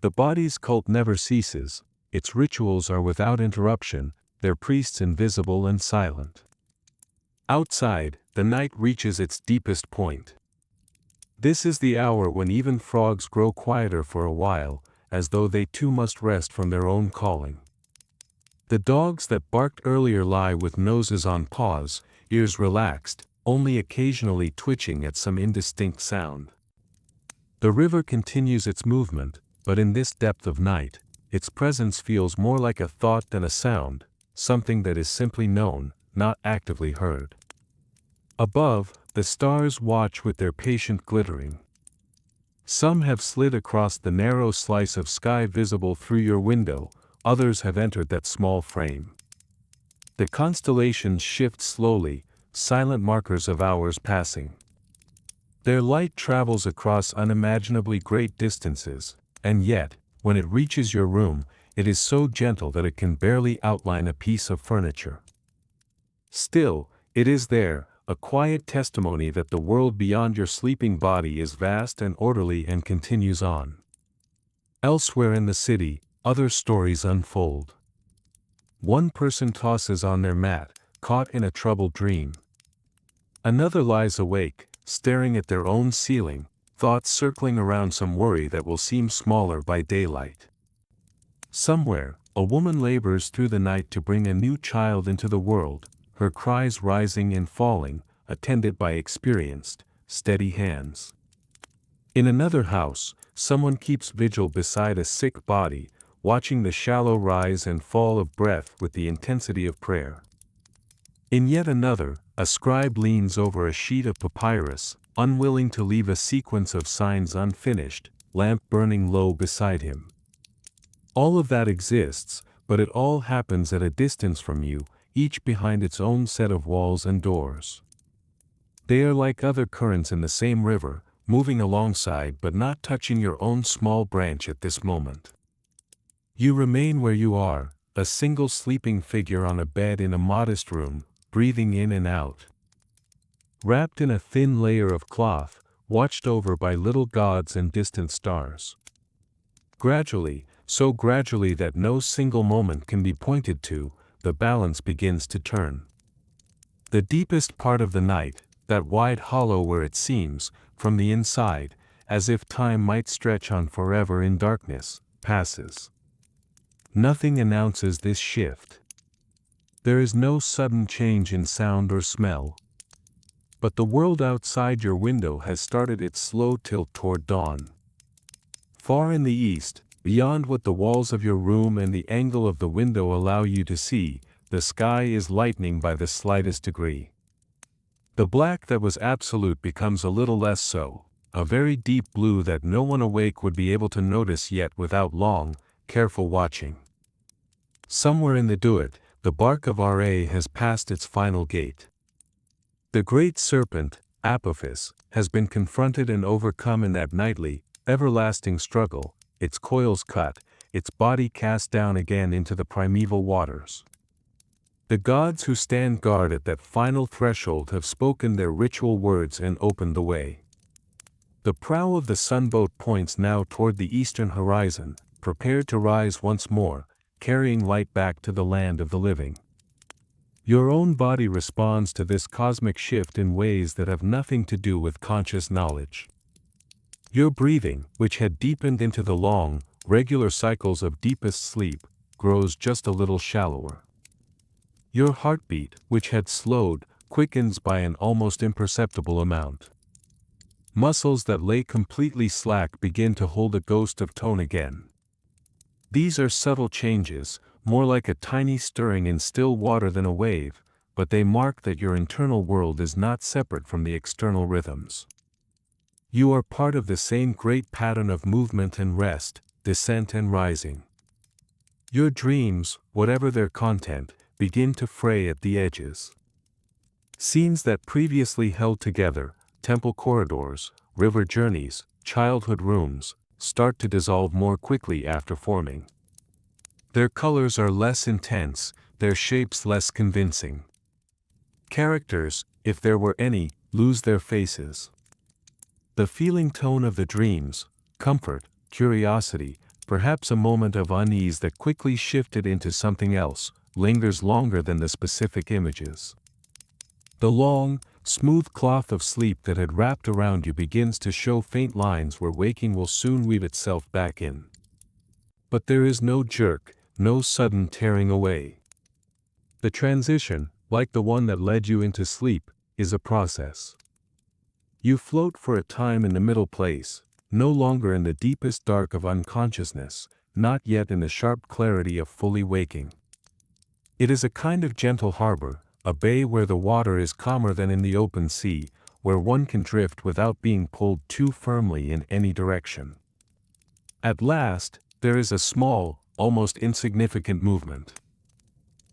The body's cult never ceases, its rituals are without interruption, their priests invisible and silent. Outside, the night reaches its deepest point. This is the hour when even frogs grow quieter for a while, as though they too must rest from their own calling. The dogs that barked earlier lie with noses on paws, ears relaxed, only occasionally twitching at some indistinct sound. The river continues its movement, but in this depth of night, its presence feels more like a thought than a sound, something that is simply known, not actively heard. Above, the stars watch with their patient glittering. Some have slid across the narrow slice of sky visible through your window, others have entered that small frame. The constellations shift slowly, silent markers of hours passing. Their light travels across unimaginably great distances, and yet, when it reaches your room, it is so gentle that it can barely outline a piece of furniture. Still, it is there, a quiet testimony that the world beyond your sleeping body is vast and orderly and continues on. Elsewhere in the city, other stories unfold. One person tosses on their mat, caught in a troubled dream. Another lies awake, staring at their own ceiling, thoughts circling around some worry that will seem smaller by daylight. Somewhere, a woman labors through the night to bring a new child into the world, her cries rising and falling, attended by experienced, steady hands. In another house, someone keeps vigil beside a sick body, watching the shallow rise and fall of breath with the intensity of prayer. In yet another, a scribe leans over a sheet of papyrus, unwilling to leave a sequence of signs unfinished, lamp burning low beside him. All of that exists, but it all happens at a distance from you, each behind its own set of walls and doors. They are like other currents in the same river, moving alongside but not touching your own small branch at this moment. You remain where you are, a single sleeping figure on a bed in a modest room, breathing in and out. Wrapped in a thin layer of cloth, watched over by little gods and distant stars. Gradually, so gradually that no single moment can be pointed to, the balance begins to turn. The deepest part of the night, that wide hollow where it seems, from the inside, as if time might stretch on forever in darkness, passes. Nothing announces this shift. There is no sudden change in sound or smell. But the world outside your window has started its slow tilt toward dawn. Far in the east, beyond what the walls of your room and the angle of the window allow you to see, the sky is lightening by the slightest degree. The black that was absolute becomes a little less so, a very deep blue that no one awake would be able to notice yet without long, careful watching. Somewhere in the duet, the bark of Ra has passed its final gate. The great serpent, Apophis, has been confronted and overcome in that nightly, everlasting struggle, its coils cut, its body cast down again into the primeval waters. The gods who stand guard at that final threshold have spoken their ritual words and opened the way. The prow of the sunboat points now toward the eastern horizon, prepared to rise once more, carrying light back to the land of the living. Your own body responds to this cosmic shift in ways that have nothing to do with conscious knowledge. Your breathing, which had deepened into the long, regular cycles of deepest sleep, grows just a little shallower. Your heartbeat, which had slowed, quickens by an almost imperceptible amount. Muscles that lay completely slack begin to hold a ghost of tone again. These are subtle changes, more like a tiny stirring in still water than a wave, but they mark that your internal world is not separate from the external rhythms. You are part of the same great pattern of movement and rest, descent and rising. Your dreams, whatever their content, begin to fray at the edges. Scenes that previously held together, temple corridors, river journeys, childhood rooms, start to dissolve more quickly after forming. Their colors are less intense, their shapes less convincing. Characters, if there were any, lose their faces. The feeling tone of the dreams, comfort, curiosity, perhaps a moment of unease that quickly shifted into something else, lingers longer than the specific images. The long, smooth cloth of sleep that had wrapped around you begins to show faint lines where waking will soon weave itself back in. But there is no jerk, no sudden tearing away. The transition, like the one that led you into sleep, is a process. You float for a time in the middle place, no longer in the deepest dark of unconsciousness, not yet in the sharp clarity of fully waking. It is a kind of gentle harbor, a bay where the water is calmer than in the open sea, where one can drift without being pulled too firmly in any direction. At last, there is a small, almost insignificant movement.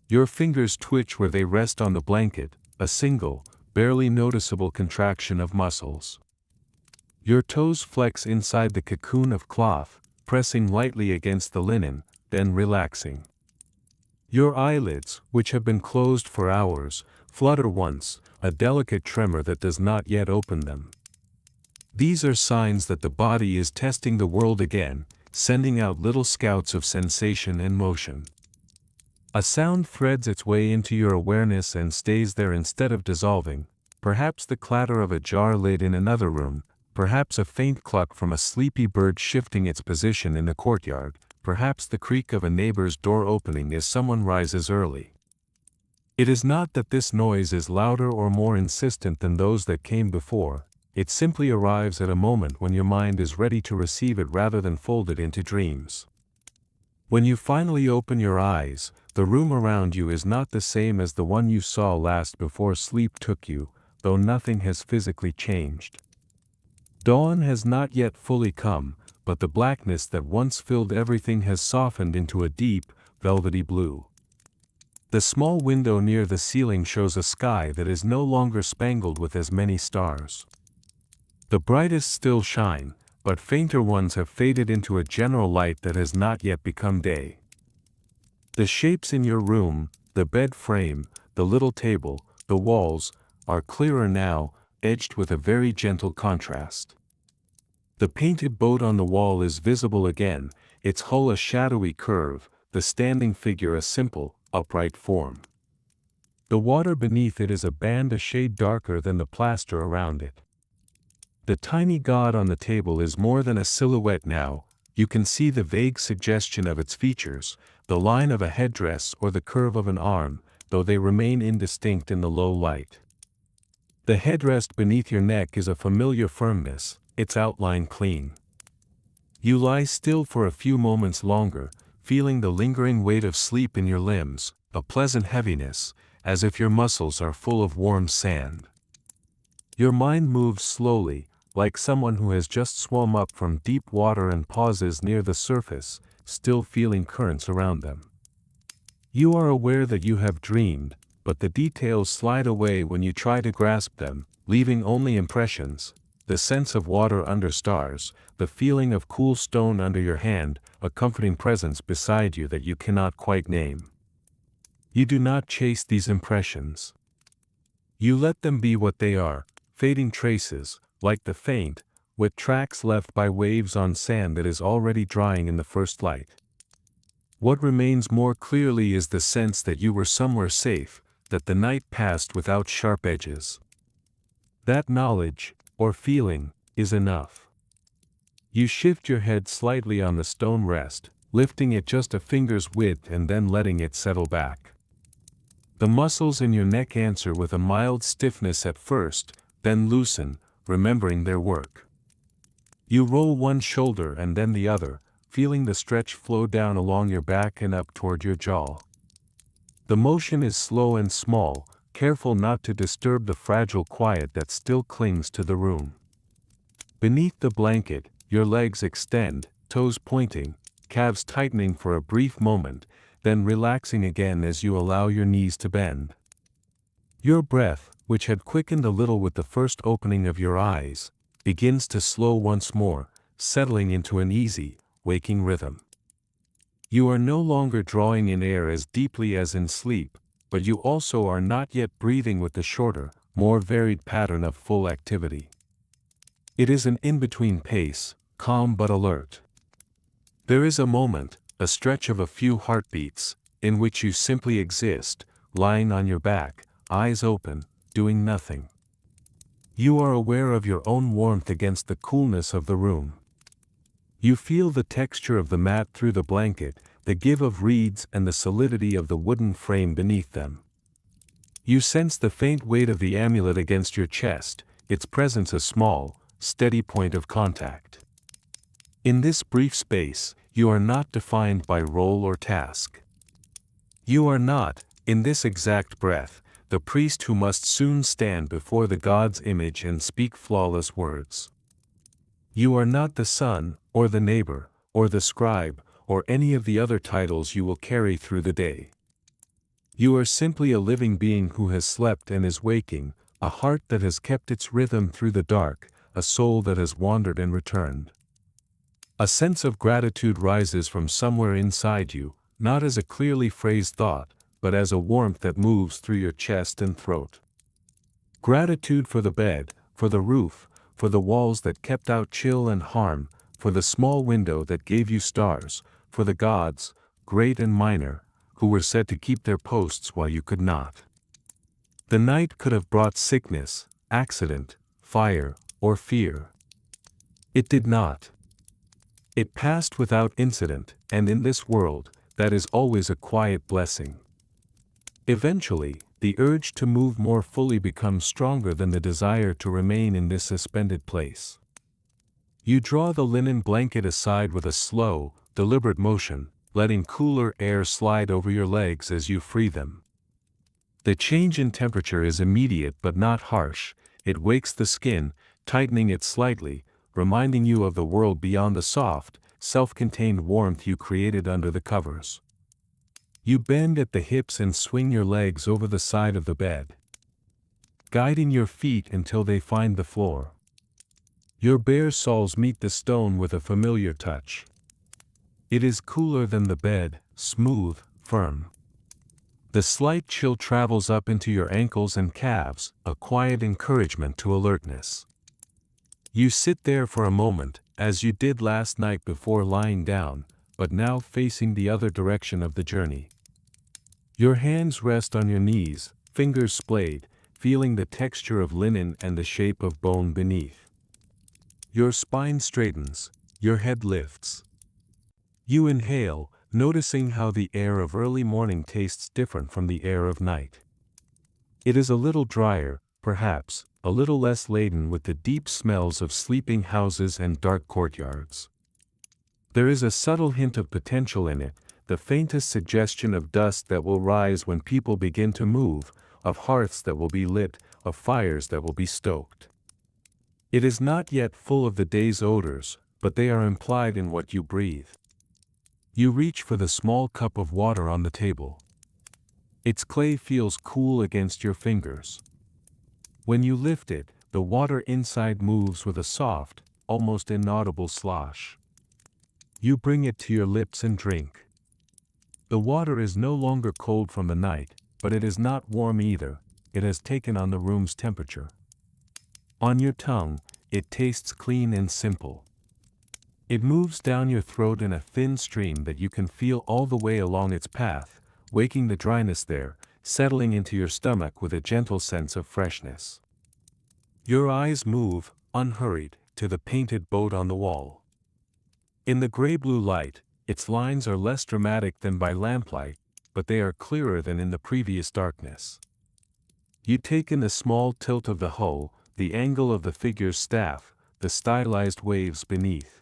Your fingers twitch where they rest on the blanket, a single, barely noticeable contraction of muscles. Your toes flex inside the cocoon of cloth, pressing lightly against the linen, then relaxing. Your eyelids, which have been closed for hours, flutter once, a delicate tremor that does not yet open them. These are signs that the body is testing the world again, sending out little scouts of sensation and motion. A sound threads its way into your awareness and stays there instead of dissolving, perhaps the clatter of a jar lid in another room, perhaps a faint cluck from a sleepy bird shifting its position in the courtyard, perhaps the creak of a neighbor's door opening as someone rises early. It is not that this noise is louder or more insistent than those that came before, it simply arrives at a moment when your mind is ready to receive it rather than fold it into dreams. When you finally open your eyes, the room around you is not the same as the one you saw last before sleep took you, though nothing has physically changed. Dawn has not yet fully come, but the blackness that once filled everything has softened into a deep, velvety blue. The small window near the ceiling shows a sky that is no longer spangled with as many stars. The brightest still shine, but fainter ones have faded into a general light that has not yet become day. The shapes in your room, the bed frame, the little table, the walls, are clearer now, edged with a very gentle contrast. The painted boat on the wall is visible again, its hull a shadowy curve, the standing figure a simple, upright form. The water beneath it is a band a shade darker than the plaster around it. The tiny god on the table is more than a silhouette now, you can see the vague suggestion of its features, the line of a headdress or the curve of an arm, though they remain indistinct in the low light. The headrest beneath your neck is a familiar firmness, its outline clean. You lie still for a few moments longer, feeling the lingering weight of sleep in your limbs, a pleasant heaviness, as if your muscles are full of warm sand. Your mind moves slowly, like someone who has just swum up from deep water and pauses near the surface, still feeling currents around them. You are aware that you have dreamed, but the details slide away when you try to grasp them, leaving only impressions, the sense of water under stars, the feeling of cool stone under your hand, a comforting presence beside you that you cannot quite name. You do not chase these impressions. You let them be what they are, fading traces, like the faint, wet tracks left by waves on sand that is already drying in the first light. What remains more clearly is the sense that you were somewhere safe, that the night passed without sharp edges. That knowledge, or feeling, is enough. You shift your head slightly on the stone rest, lifting it just a finger's width and then letting it settle back. The muscles in your neck answer with a mild stiffness at first, then loosen, remembering their work. You roll one shoulder and then the other, feeling the stretch flow down along your back and up toward your jaw. The motion is slow and small, careful not to disturb the fragile quiet that still clings to the room. Beneath the blanket, your legs extend, toes pointing, calves tightening for a brief moment, then relaxing again as you allow your knees to bend. Your breath, which had quickened a little with the first opening of your eyes, begins to slow once more, settling into an easy, waking rhythm. You are no longer drawing in air as deeply as in sleep, but you also are not yet breathing with the shorter, more varied pattern of full activity. It is an in-between pace, calm but alert. There is a moment, a stretch of a few heartbeats, in which you simply exist, lying on your back, eyes open, doing nothing. You are aware of your own warmth against the coolness of the room. You feel the texture of the mat through the blanket, the give of reeds and the solidity of the wooden frame beneath them. You sense the faint weight of the amulet against your chest, its presence a small, steady point of contact. In this brief space, you are not defined by role or task. You are not, in this exact breath, the priest who must soon stand before the God's image and speak flawless words. You are not the son, or the neighbor, or the scribe, or any of the other titles you will carry through the day. You are simply a living being who has slept and is waking, a heart that has kept its rhythm through the dark, a soul that has wandered and returned. A sense of gratitude rises from somewhere inside you, not as a clearly phrased thought, but as a warmth that moves through your chest and throat. Gratitude for the bed, for the roof, for the walls that kept out chill and harm, for the small window that gave you stars, for the gods, great and minor, who were said to keep their posts while you could not. The night could have brought sickness, accident, fire, or fear. It did not. It passed without incident, and in this world, that is always a quiet blessing. Eventually, the urge to move more fully becomes stronger than the desire to remain in this suspended place. You draw the linen blanket aside with a slow, deliberate motion, letting cooler air slide over your legs as you free them. The change in temperature is immediate but not harsh. It wakes the skin, tightening it slightly, reminding you of the world beyond the soft, self-contained warmth you created under the covers. You bend at the hips and swing your legs over the side of the bed, guiding your feet until they find the floor. Your bare soles meet the stone with a familiar touch. It is cooler than the bed, smooth, firm. The slight chill travels up into your ankles and calves, a quiet encouragement to alertness. You sit there for a moment, as you did last night before lying down, but now facing the other direction of the journey. Your hands rest on your knees, fingers splayed, feeling the texture of linen and the shape of bone beneath. Your spine straightens, your head lifts. You inhale, noticing how the air of early morning tastes different from the air of night. It is a little drier, perhaps, a little less laden with the deep smells of sleeping houses and dark courtyards. There is a subtle hint of potential in it, the faintest suggestion of dust that will rise when people begin to move, of hearths that will be lit, of fires that will be stoked. It is not yet full of the day's odors, but they are implied in what you breathe. You reach for the small cup of water on the table. Its clay feels cool against your fingers. When you lift it, the water inside moves with a soft, almost inaudible slosh. You bring it to your lips and drink. The water is no longer cold from the night, but it is not warm either. It has taken on the room's temperature. On your tongue, it tastes clean and simple. It moves down your throat in a thin stream that you can feel all the way along its path, waking the dryness there, settling into your stomach with a gentle sense of freshness. Your eyes move, unhurried, to the painted boat on the wall. In the gray-blue light, its lines are less dramatic than by lamplight, but they are clearer than in the previous darkness. You take in the small tilt of the hull, the angle of the figure's staff, the stylized waves beneath.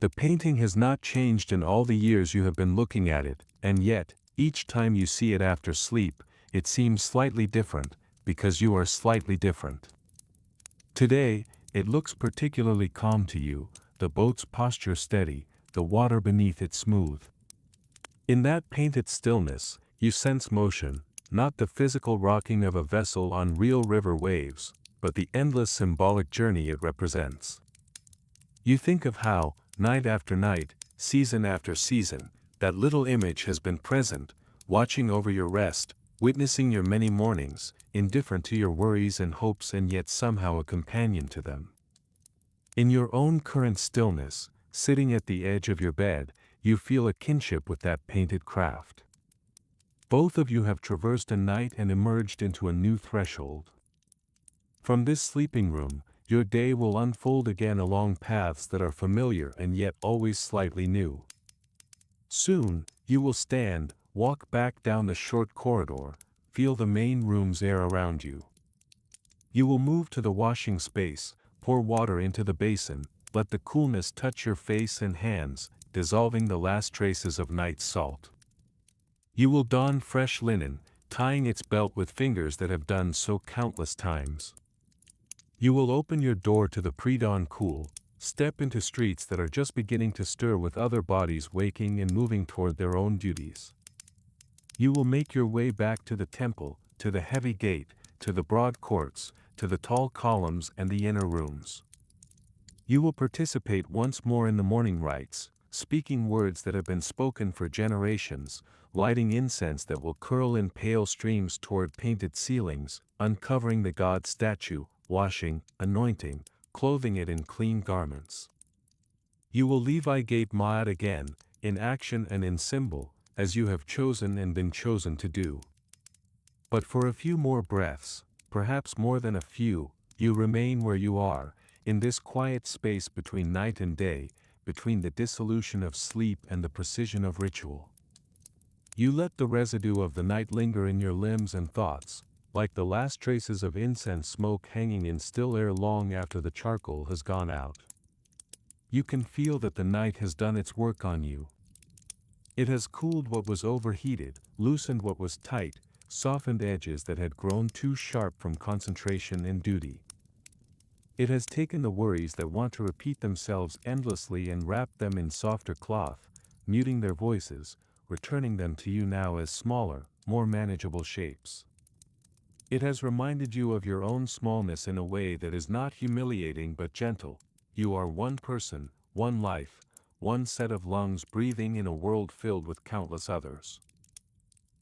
The painting has not changed in all the years you have been looking at it, and yet, each time you see it after sleep, it seems slightly different, because you are slightly different. Today, it looks particularly calm to you, the boat's posture steady, the water beneath it smooth. In that painted stillness, you sense motion, not the physical rocking of a vessel on real river waves, but the endless symbolic journey it represents. You think of how, night after night, season after season, that little image has been present, watching over your rest, witnessing your many mornings, indifferent to your worries and hopes and yet somehow a companion to them. In your own current stillness, sitting at the edge of your bed, you feel a kinship with that painted craft. Both of you have traversed a night and emerged into a new threshold. From this sleeping room, your day will unfold again along paths that are familiar and yet always slightly new. Soon, you will stand, walk back down the short corridor, feel the main room's air around you. You will move to the washing space, pour water into the basin, let the coolness touch your face and hands, dissolving the last traces of night's salt. You will don fresh linen, tying its belt with fingers that have done so countless times. You will open your door to the pre-dawn cool, step into streets that are just beginning to stir with other bodies waking and moving toward their own duties. You will make your way back to the temple, to the heavy gate, to the broad courts, to the tall columns and the inner rooms. You will participate once more in the morning rites, speaking words that have been spoken for generations, lighting incense that will curl in pale streams toward painted ceilings, uncovering the god statue, washing, anointing, clothing it in clean garments. You will Levi Gate Ma'at again, in action and in symbol, as you have chosen and been chosen to do. But for a few more breaths, perhaps more than a few, you remain where you are, in this quiet space between night and day, between the dissolution of sleep and the precision of ritual. You let the residue of the night linger in your limbs and thoughts, like the last traces of incense smoke hanging in still air long after the charcoal has gone out. You can feel that the night has done its work on you. It has cooled what was overheated, loosened what was tight, softened edges that had grown too sharp from concentration and duty. It has taken the worries that want to repeat themselves endlessly and wrapped them in softer cloth, muting their voices, returning them to you now as smaller, more manageable shapes. It has reminded you of your own smallness in a way that is not humiliating but gentle. You are one person, one life, one set of lungs breathing in a world filled with countless others.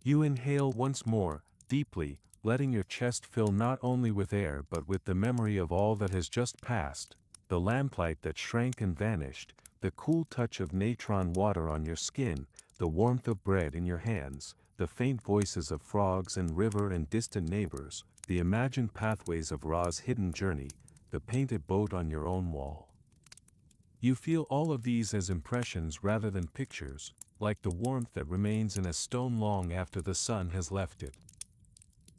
You inhale once more, deeply, letting your chest fill not only with air but with the memory of all that has just passed, the lamplight that shrank and vanished, the cool touch of natron water on your skin, the warmth of bread in your hands, the faint voices of frogs and river and distant neighbors, the imagined pathways of Ra's hidden journey, the painted boat on your own wall. You feel all of these as impressions rather than pictures, like the warmth that remains in a stone long after the sun has left it.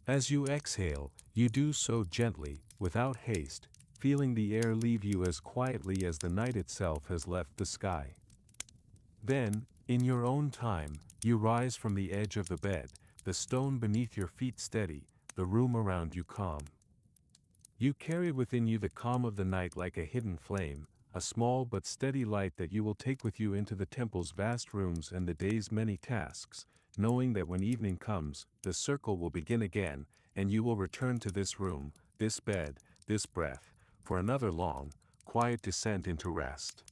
As you exhale, you do so gently, without haste, feeling the air leave you as quietly as the night itself has left the sky. Then, in your own time, you rise from the edge of the bed, the stone beneath your feet steady, the room around you calm. You carry within you the calm of the night like a hidden flame, a small but steady light that you will take with you into the temple's vast rooms and the day's many tasks, knowing that when evening comes, the circle will begin again, and you will return to this room, this bed, this breath, for another long, quiet descent into rest.